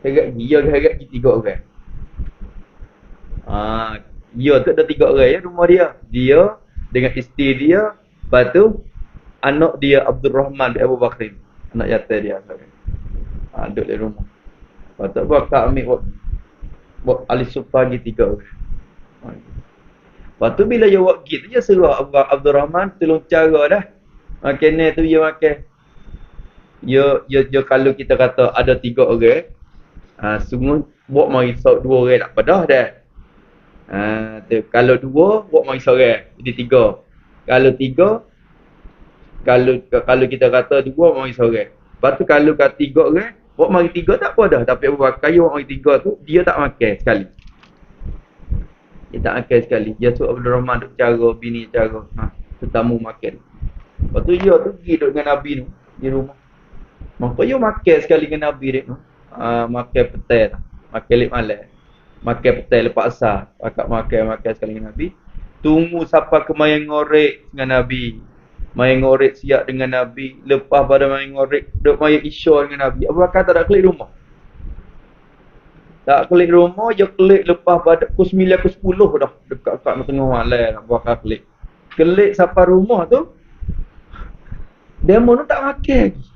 Heret dia heret pergi 3 orang. Dia tu ada 3 orang ya rumah dia. Dia dengan isteri dia, lepas tu anak dia Abdul Rahman bin Abu Bakr. Anak yatim dia. Duduk di rumah. Lepas tu bakal ambil buat ahli supa pergi 3 orang. Lepas tu bila dia buat gitu, dia suruh Abdul Rahman tolong cara dah. Makan tu dia makan. Ya kalau kita kata ada 3 orang, semua buat mari 2 orang tak pedah dah. Kalau 2 buat mari seorang, jadi 3. Kalau 3, kalau kita kata 2 mari seorang. Lepas tu kalau kat 3 orang, buat mari 3 tak apa dah. Tapi Abu Bakar buat mari 3 tu, dia tak makan sekali. Dia tak makan sekali. Dia suruh Abdul Rahman duk cara, bini cara. Tetamu makan. Lepas tu dia tu pergi duduk dengan Nabi tu, di rumah. Maka dia makan sekali dengan Nabi dia tu. Makan petai, makan lip malam. Makan petai lepas asar. Akak makan sekali dengan Nabi. Tunggu sampai ke main ngorek dengan Nabi. Main ngorek siap dengan Nabi. Lepas pada main ngorek, duduk main isya dengan Nabi. Abu Bakar tak ada klik rumah. Tak klik rumah, dia klik lepas pada pukul 9, pukul 10 dah. Dekat tengah malam Abu Bakar klik. Klik sampai rumah tu, demo tu tak makan lagi.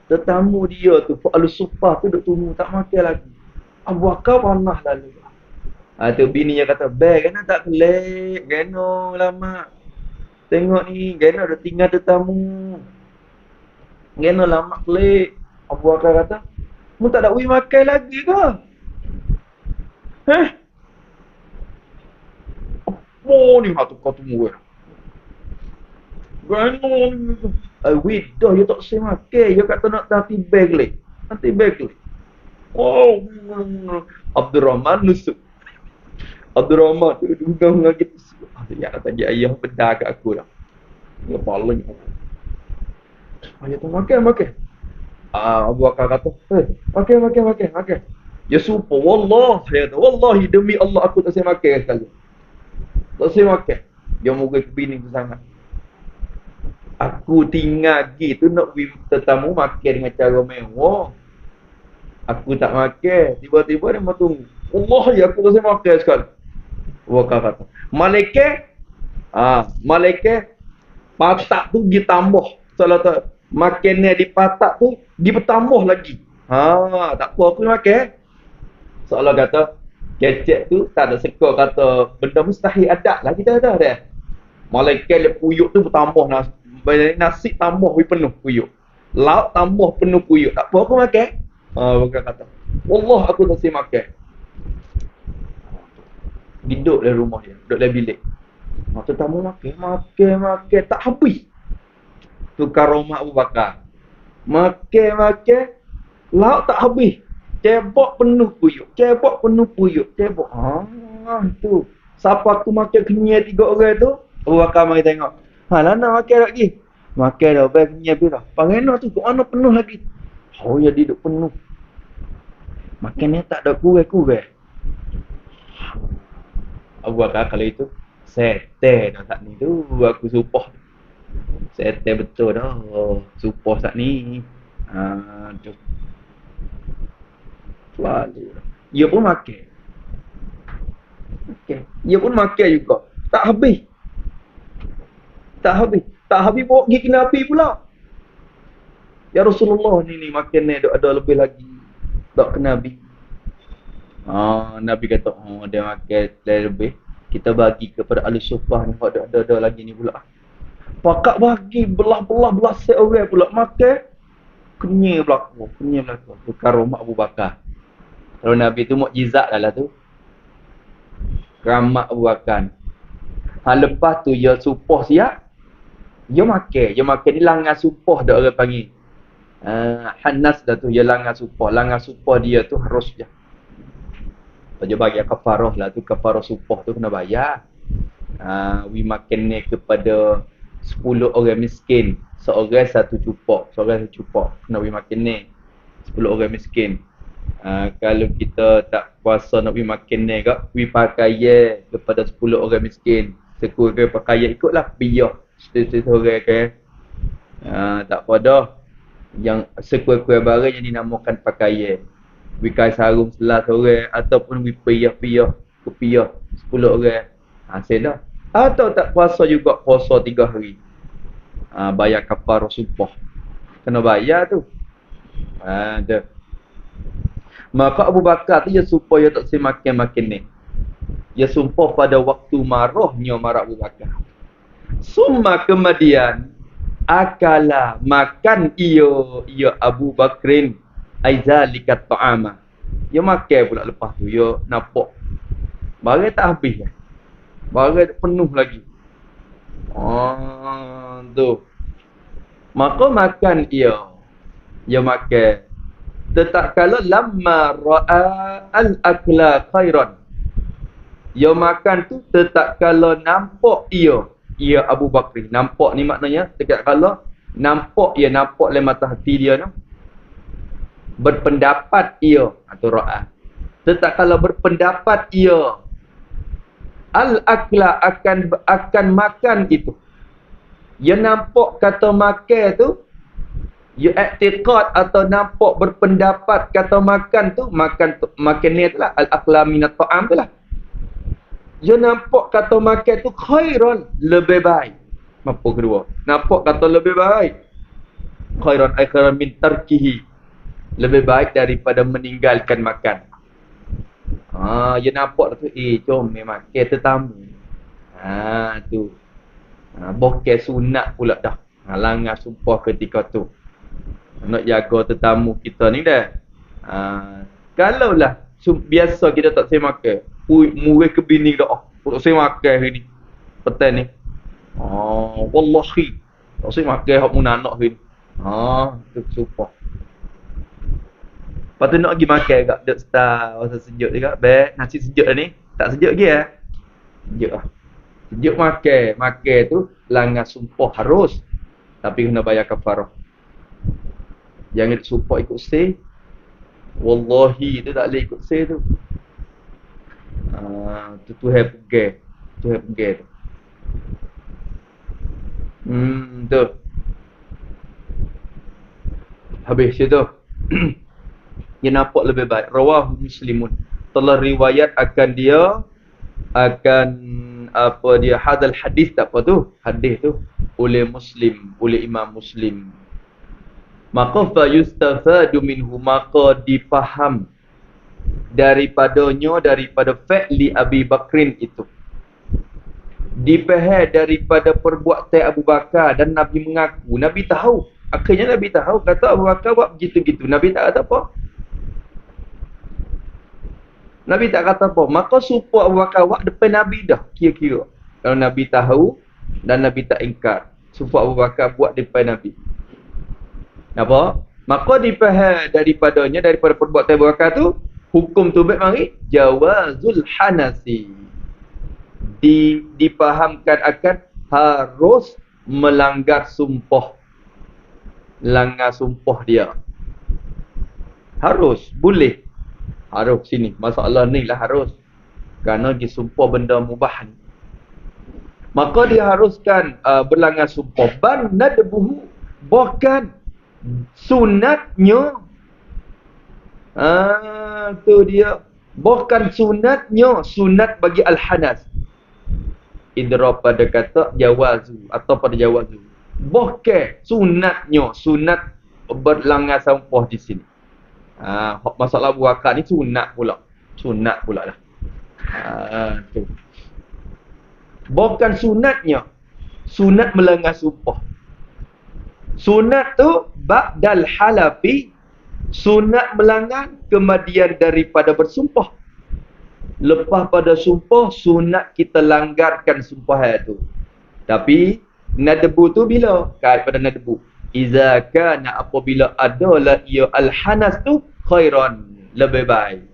Tetamu dia tu, Fu'alus Sufah tu duduk tunggu, tak makan lagi. Abu Bakar panah lalu. Tu bini dia kata, kena tak klik, kena lama. Tengok ni, kena dah tinggal tetamu. Kena lama klik. Abu Bakar kata, mu tak ada ui makan lagi ke? Apa ni hatu kau tunggu? Kena ni. Dah dia tak say makan. Dia kata nak nanti beg leh. Nanti beg leh. Oh, Abdul Rahman nusuk. Abdul Rahman tu dugang dengan kita. Ya kata dia ayah benda kat aku dah. Dia paling. Ayah tu makan. Abu Bakar kata, makan. Ya sumpah, wallah, saya kata, wallahi demi Allah aku tak saya makan sekali. Tak saya makan. Dia muka ke bini tu sangat. Aku tinggal gitu nak tetamu makan dengan cara mewah. Aku tak makan. Tiba-tiba dia mau tunggu. Wallahi aku tak saya makan sekali. Abu Bakar kata, malaikat patak tu ditambah. Salah tak makannya di patak tu bertambah lagi. Tak apa aku makan. Seolah kata kecek tu tak ada seka kata benda mustahil ada lah kita ada dah. Malaikat le puyuk tu bertambah nasi tambah penuh puyuk. Lauk tambah penuh puyuk. Tak apa aku makan. Bukan kata. Wallah aku tak saya makan. Duduk dalam rumah dia, duduk dalam bilik. Tetamu makan tak habis. Tu karomah Abu Bakar. Makan, lauk tak habis. Cebok penuh puyuk. Tu. Siapa aku makan kenyai 3 orang tu, Abu Bakar mari tengok. Nak makan lagi. Makan dah, baik kenyai pun dah. Panggena tu, kok ana penuh lagi. Ya duduk penuh. Makan ni tak ada kurang. Abu Bakar kalau itu, setel dah tak ni tu, aku supah. Setel betul dah. Supah saat ni. Tu. Selalu. Dia pun makan. Dia pun makan juga. Tak habis. Bawa pergi ke Nabi pula. Ya Rasulullah ni makan ni ada lebih lagi. Tak ke Nabi. Nabi kata, dia makan lebih. Kita bagi kepada ahli sufah ni. Ada lagi ni pula. Pakak bagi belah set orang pula makan. Kenyai belakang. Bukan rumah Abu Bakar. Kalau Nabi tu mukjizat lah tu. Keramat Abu Bakar. Lepas tu dia supah siap. Dia makan ni langan supah dah orang panggil. Hanas dah tu. Dia langan supah. Langan supah dia tu harus je. Dia bagi kafarah lah tu. Kafarah supah tu kena bayar. We makan ni kepada 10 orang miskin. Seorang satu cupak. Kena we makan ni 10 orang miskin. Kalau kita tak puasa nak we makan ni kak, we pakai kepada 10 orang miskin. Sekurang pakaian ikutlah biar. Seorang ke. Tak apa dah. Yang sekuat-kuat barang yang dinamakan pakaian. Wikai sarung 11 orang ataupun wipiyah-piyah kepiyah 10 orang. Saya dah. Atau tak puasa juga, puasa 3 hari. Bayar kafarah sumpah. Kena bayar tu. Tu. Maka Abu Bakar tu dia supaya tak semakin-makin ni. Dia sumpah pada waktu marahnya marah Abu Bakar. Summa kemudian akala makan ia Abu Bakrin aizalika ta'ama. Dia makan pula lepas tu dia nampak barang tak habis. Barang penuh lagi. Tu. Maka makan ia. Dia makan. Tetap kalau lamma ra'a al-akla khairan. Dia makan tu tetap kalau nampak ia Abu Bakri. Nampak ni maknanya tetap kalau nampak dalam mata hati dia tu. Berpendapat ia atau ra'a. Tetap kalau berpendapat ia al-akla akan makan itu. Dia nampak kata makan tu, dia i'tiqad atau nampak berpendapat kata makan tu, makan ni itulah al-akla minat ta'am tu lah. Dia nampak kata makan tu khairan, lebih baik. Apa kedua? Nampak kata lebih baik. Khairan min tarkihi. Lebih baik daripada meninggalkan makan. Dia nampak tu, jom makan tetamu. Tu. Bokeh sunat pula dah. Langgar sumpah ketika tu. Nak jaga tetamu kita ni dah. Kalaulah biasa kita tak saya makan. Murih ke bini dah. Tak saya makan hari ni. Petang ni. Wallahi. Tak saya makan hak mun anak hari ni. Tu sumpah. Lepas tu nak pergi makan kat dek star rasa sejuk juga. Baik, nasi sejuk ni. Tak sejuk lagi Sejuk lah. Sejuk makan tu langgar sumpah harus. Tapi kena bayar kafarah. Jangan sumpah ikut say. Wallahi tu tak boleh ikut say tu. Tu Tuhan pergi. Tuhan pergi tu. Tu. Habis situ. Dia nampak lebih baik. Rawahu Muslimun. Telah riwayat akan dia hadal hadis tak apa tu? Hadis tu oleh Muslim, oleh Imam Muslim. Maka fa yustafadu minhu, maka dipaham daripada fa'li Abi Bakrin itu. Dipaham daripada perbuatan Abu Bakar dan Nabi mengaku. Nabi tahu. Akhirnya Nabi tahu kata Abu Bakar buat begitu-gitu. Nabi tak kata apa. Nabi tak kata apa. Maka supaya Abu Bakar buat depan Nabi dah. Kira-kira. Kalau Nabi tahu dan Nabi tak ingkar. Supaya Abu Bakar buat depan Nabi. Apa? Maka dipaham daripada perbuatan Abu Bakar tu, hukum tu baik mari jawazul hanasi. Dipahamkan akan harus melanggar sumpah. Langgar sumpah dia. Harus, boleh. Harus sini. Masalah ni lah harus. Kerana dia sumpah benda mubah ni. Maka dia haruskan berlanggar sumpah. Ban nadbuhu. Bahkan sunatnya. Tu dia. Bahkan sunatnya. Sunat bagi al-hanas. Idra pada kata jawazu. Atau pada jawazu. Bahkan sunatnya. Sunat berlanggar sumpah di sini. Masalah Abu Bakar ni sunat pula. Sunat pula lah. Tu. Bukan sunatnya. Sunat melanggar sumpah. Sunat tu ba'dal halafi. Sunat melanggar kemudian daripada bersumpah. Lepas pada sumpah, sunat kita langgarkan sumpah itu. Tapi nadbu tu bila? Kait pada nadbu. Iza kana apabila adalah ia al-hanas tu khairan, lebih baik.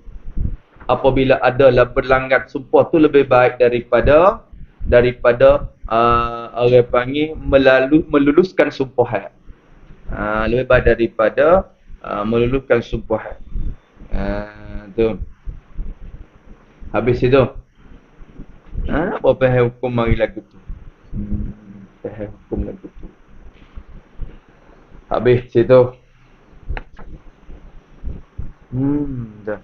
Apabila adalah berlanggar sumpah tu lebih baik daripada orang panggil meluluskan sumpah. Lebih baik daripada meluluskan sumpah. Tu. Habis itu. Apa faham hukum mari lagu tu? Faham hukum lagu tu. Habis situ. Dah.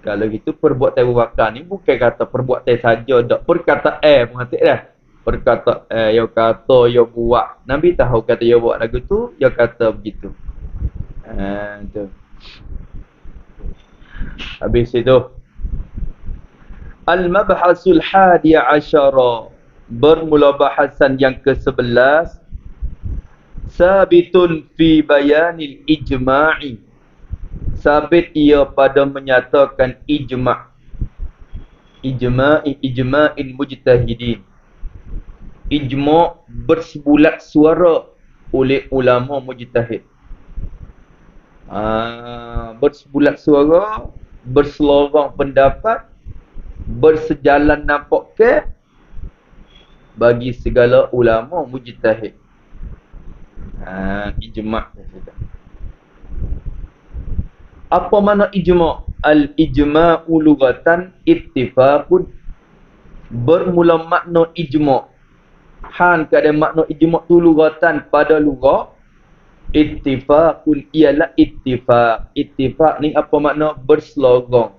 Kalau gitu perbuatan Abu Bakar ni bukan kata perbuatan saja dak perkataan pun hati dah. Perkataan yo kata yo buat. Nabi tahu kata yo buat lagu tu, yo kata begitu. Tu. Habis itu Al-Mabhasul Hadiya Asyara, bermula bahasan yang ke-11, sabitun fi bayanil ijma'i, sabit ia pada menyatakan ijma'. Ijma'in mujtahidin, ijma' bersebulat suara oleh ulama mujtahid. Bersebulat suara, berselorong pendapat, bersejalan nampak ke bagi segala ulama mujtahid. Ijma'. Apa makna ijma'? Al-ijma'u lughatan ittifaqun. Bermula makna ijma'. Han kada makna ijma' tu lughatan pada lughah. Ittifaqun ialah ittifaq. Ittifaq ni apa makna? Berselorong,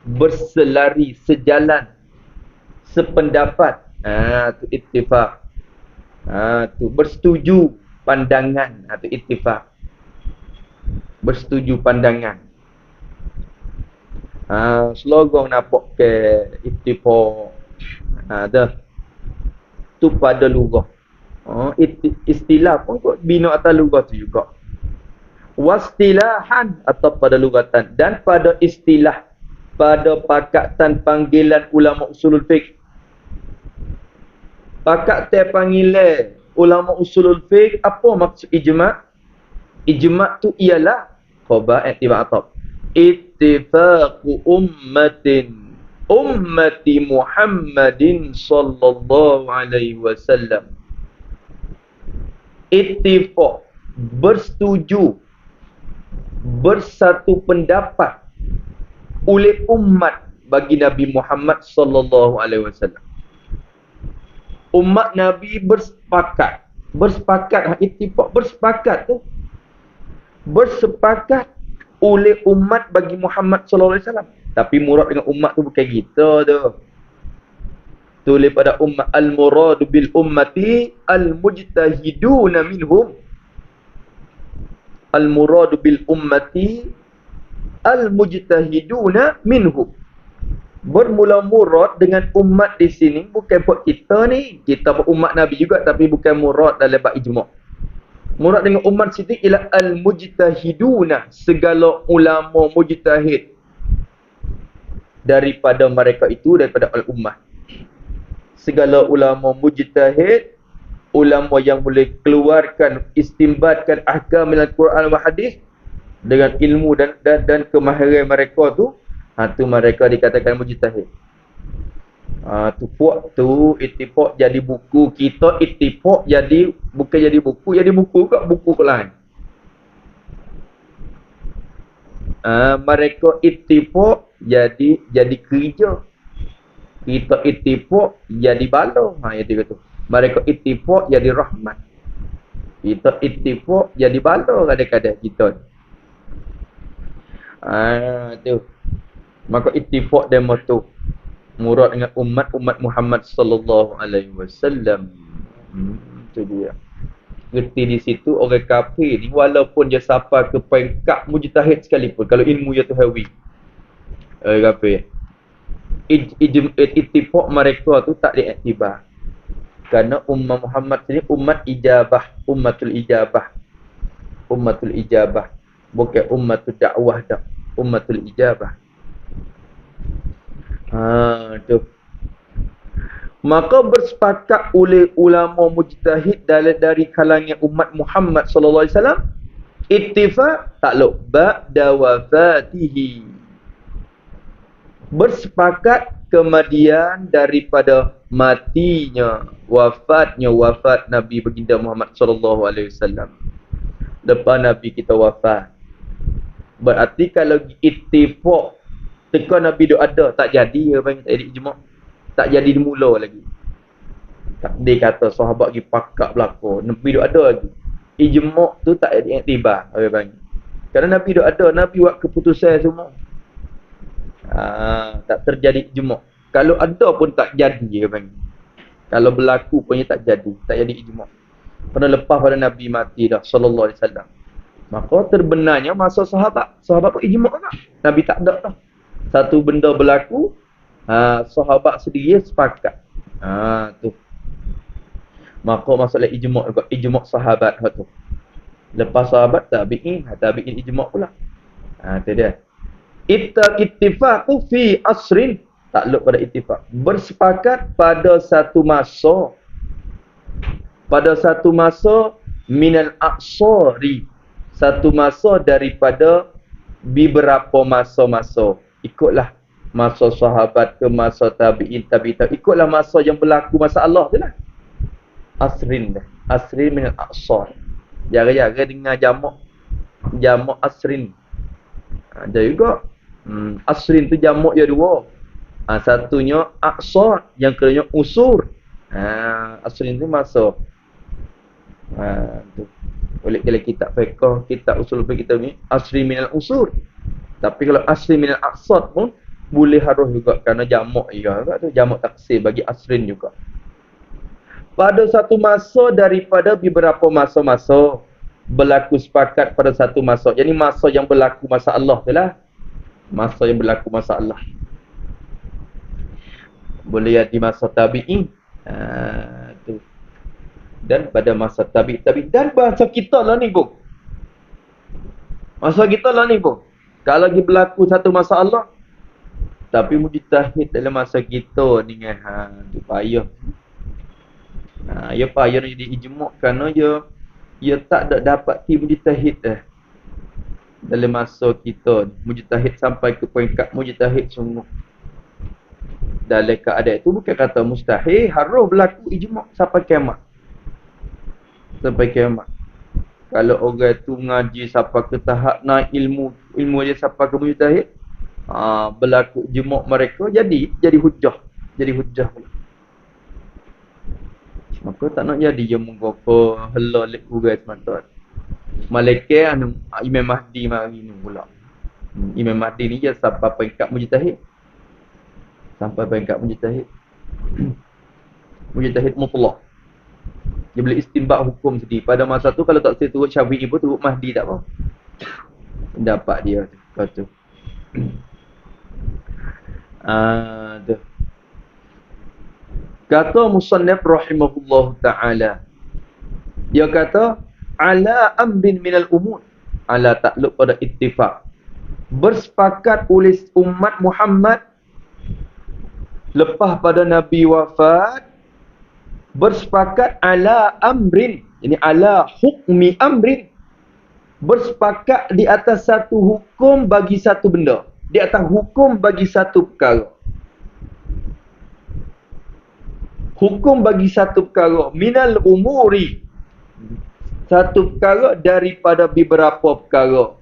berselari, sejalan, sependapat. Tu ittifaq. Tu bersetuju pandangan. Tu ittifaq. Bersetuju pandangan. Selorong nampak ke ittifaq. Dah. Tu pada lughah. Istilah pun kot bina atas lughah tu juga. Wastilahan atau pada lughatan, dan pada istilah, pada pakatan panggilan ulama usulul fiqh. Pakatan panggilan ulama usulul fiqh, apa maksud ijma'? Ijma' tu ialah khabar i'tibar atab. Ittifaqu ummati Muhammadin sallallahu alaihi wasallam. Ittifaq, bersetuju, bersatu pendapat oleh umat bagi Nabi Muhammad sallallahu alaihi wasallam. Umat Nabi bersepakat. Ittifaq bersepakat tu. Bersepakat oleh umat bagi Muhammad sallallahu alaihi wasallam. Tapi murad dengan umat tu bukan kita tu. Tulis pada umat, al-muradu bil ummati al-mujtahiduna minhum. Al-muradu bil ummati al-mujtahiduna minhum. Bermula murad dengan umat di sini bukan buat kita ni. Kita pun umat Nabi juga, tapi bukan murad dalam bab ijma'. Murad dengan umat sini ialah al-mujtahiduna, segala ulama mujtahid daripada mereka itu, daripada al-ummah. Segala ulama mujtahid, ulama yang boleh keluarkan, istimbatkan ahkam dalam Quran dan hadis dengan ilmu dan kemahiran mereka tu, tu mereka dikatakan mujtahid. Tu puak tu ittifaq jadi buku, kita ittifaq jadi bukan jadi buku, jadi buku kat buku lain. Mereka ittifaq jadi kerja. Kita ittifaq jadi bala. Yang dia kata. Mereka ittifaq jadi rahmat. Kita ittifaq jadi bala kadang-kadang kita. Tu. Maka ittifaq demo tu murad dengan umat Muhammad sallallahu alaihi wasallam. Tu dia. Ngerti di situ orang kafir ni walaupun dia sampai ke peringkat mujtahid sekalipun, kalau ilmu dia tu hawi. Orang kafir. Ittifaq mereka tu tak diiktibar. Kerana umat Muhammad ni umat ijabah, ummatul ijabah. Ummatul ijabah. Bukan ummatul dakwah dah. Ummatul ijabah. Tu. Maka bersepakat oleh ulama mujtahid dari kalangan umat Muhammad sallallahu alaihi wasallam, ittifaq takluk ba'da wafatihi. Bersepakat kemudian daripada matinya, wafat Nabi baginda Muhammad sallallahu alaihi wasallam. Lepas Nabi kita wafat. Berarti kalau ittifaq teka Nabi duk ada, tak jadi apa yang tak jadi ijma'. Tak jadi dimula lagi. Tak dia kata sahabat pergi pakak belaka, Nabi duk ada lagi. ijma' tu tak ada iktibar orang panggil. Kerana Nabi dah ada, Nabi buat keputusan semua. Tak terjadi ijma'. Kalau ada pun tak jadi orang panggil. Kalau berlaku pun tak jadi ijma'. Pernah lepas pada Nabi mati dah sallallahu alaihi wasallam. Maka terbenarnya masa sahabat pun ijma' tak. Nabi tak ada dah. Satu benda berlaku, sahabat sendiri sepakat. Tu. Maka masalah ijma' juga, ijma' sahabat tu. Lepas sahabat tabi'in ijma' pula. Tu dia. Ittifaqu fi asrin, takluk pada ittifaq. Bersepakat pada satu masa. Pada satu masa minal aqsari. Satu masa daripada beberapa masa-masa. Ikutlah masa sahabat ke masa tabi'in. Ikutlah masa yang berlaku masa Allah tu lah. Asrin dah. Asrin minal aqsar. Jaga-jaga dengar jamak asrin. Ada juga. Asrin tu jamak dia dua. Satunya aqsar, yang keduanya usur. Asrin tu masa. Tu. Oleh kalau kitab fiqh, kitab usul fiqh kita ni asrin minal usur. Tapi kalau asrin minal aqsar pun boleh harus juga kerana jamak juga tu, jamak taksir bagi asrin juga. Pada satu masa daripada beberapa masa-masa berlaku sepakat pada satu masa. Jadi masa yang berlaku masa Allah tu lah. Masa yang berlaku masa Allah. Boleh jadi masa tabi'in. Tu. Dan pada masa tabi'in. Dan bahasa kita lah ni pun. Masa kita lah ni pun. Kalau lagi berlaku satu masa Allah. Tapi mujtahid dalam masa kita ni kan. Tu payah. Ya payah nak jadi ijma' kerana dia tak ada dapat mujtahid dah. Dalam masa kita mujtahid sampai ke peringkat mujtahid sungguh. Dalam keadaan itu bukan kata mustahil, harus berlaku ijma' sampai kiamat. Sampai kiamat. Kalau orang tu ngaji sampai ke tahap naik ilmu dia sampai ke mujtahid, berlaku ijma' mereka jadi hujah. Jadi hujah pula. Maka tak nak jadi dia menggopo hela lek urai semata. Malaikat Imam Mahdi mari ni pula. Imam Mahdi ni dia sampai peringkat mujtahid. Sampai peringkat mujtahid. Mujtahid mutlak. Dia boleh istinbat hukum sendiri. Pada masa tu kalau tak turut Syafi'i pun turut Mahdi tak apa. Pendapat dia tu. Kata. Tu. Kata musannif rahimahullah ta'ala. Dia kata, ala amrin minal umur. Ala takluk pada ittifaq. Bersepakat oleh umat Muhammad lepas pada Nabi wafat. Bersepakat ala amrin. Ini ala hukmi amrin. Bersepakat di atas satu hukum bagi satu benda. Di atas hukum bagi satu perkara. Hukum bagi satu perkara minal umuri, satu perkara daripada beberapa perkara.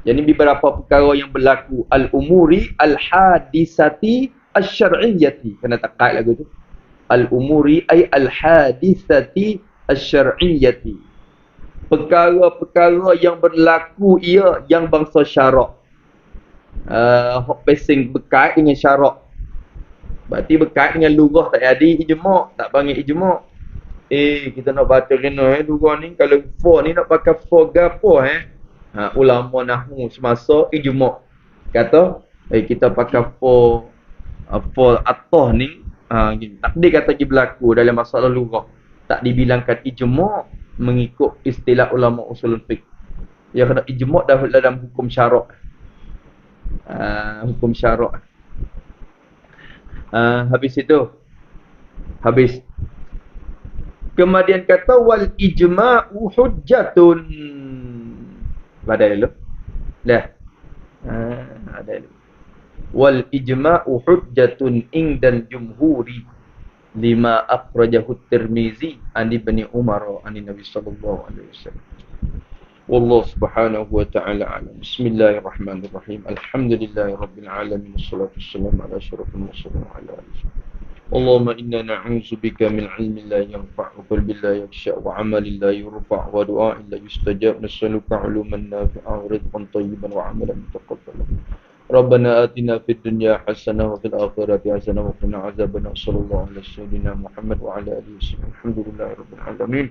Jadi beberapa perkara yang berlaku al-umuri al-hadisati asy-syar'iyyati. Kena takat lagu tu. Al-umuri ay al-hadisati asy-syar'iyyati. Perkara-perkara yang berlaku ia yang bangsa syarak. Hok pesing berkait dengan syarak. Berarti berkait dengan lugah tak ada ijma', tak panggil ijma'. Kita nak baca kena lugah ni kalau fa ni nak pakai fa gapo ulama nahwu semasa ijma'. Kata kita pakai fa atah ni tak dia kata dia berlaku dalam masalah lugah. Tak dibilangkan ijma' mengikut istilah ulama usulul fiqh. Dia kata ijma' dalam hukum syarak. Hukum syarak. Habis itu. Habis. Kemudian kata wal ijma'u hujjatun. Badai dulu. Dah. Ada dulu. Wal ijma'u hujjatun indal jumhuri lima akhrajahu Tirmizi an Ibni Umar an Nabi sallallahu alaihi wasallam. Wallahu subhanahu wa ta'ala alam. Bismillahirrahmanirrahim. Alhamdulillahirabbil alamin. Wassalatu wassalamu ala asyrafil mursalin wa ala alihi اللهم إنا نعوذ بك من علم لا ينفع وقلب لا يخشع وعمل لا يرفع ودعاء لا يستجاب نسألك علوما نافعا ورزقا طيبا وعملا متقبلا ربنا آتنا في الدنيا حسنة وفي الآخرة حسنة وقنا عذاب النار صلى الله على سيدنا محمد وعلى آله وسلم الحمد لله رب العالمين.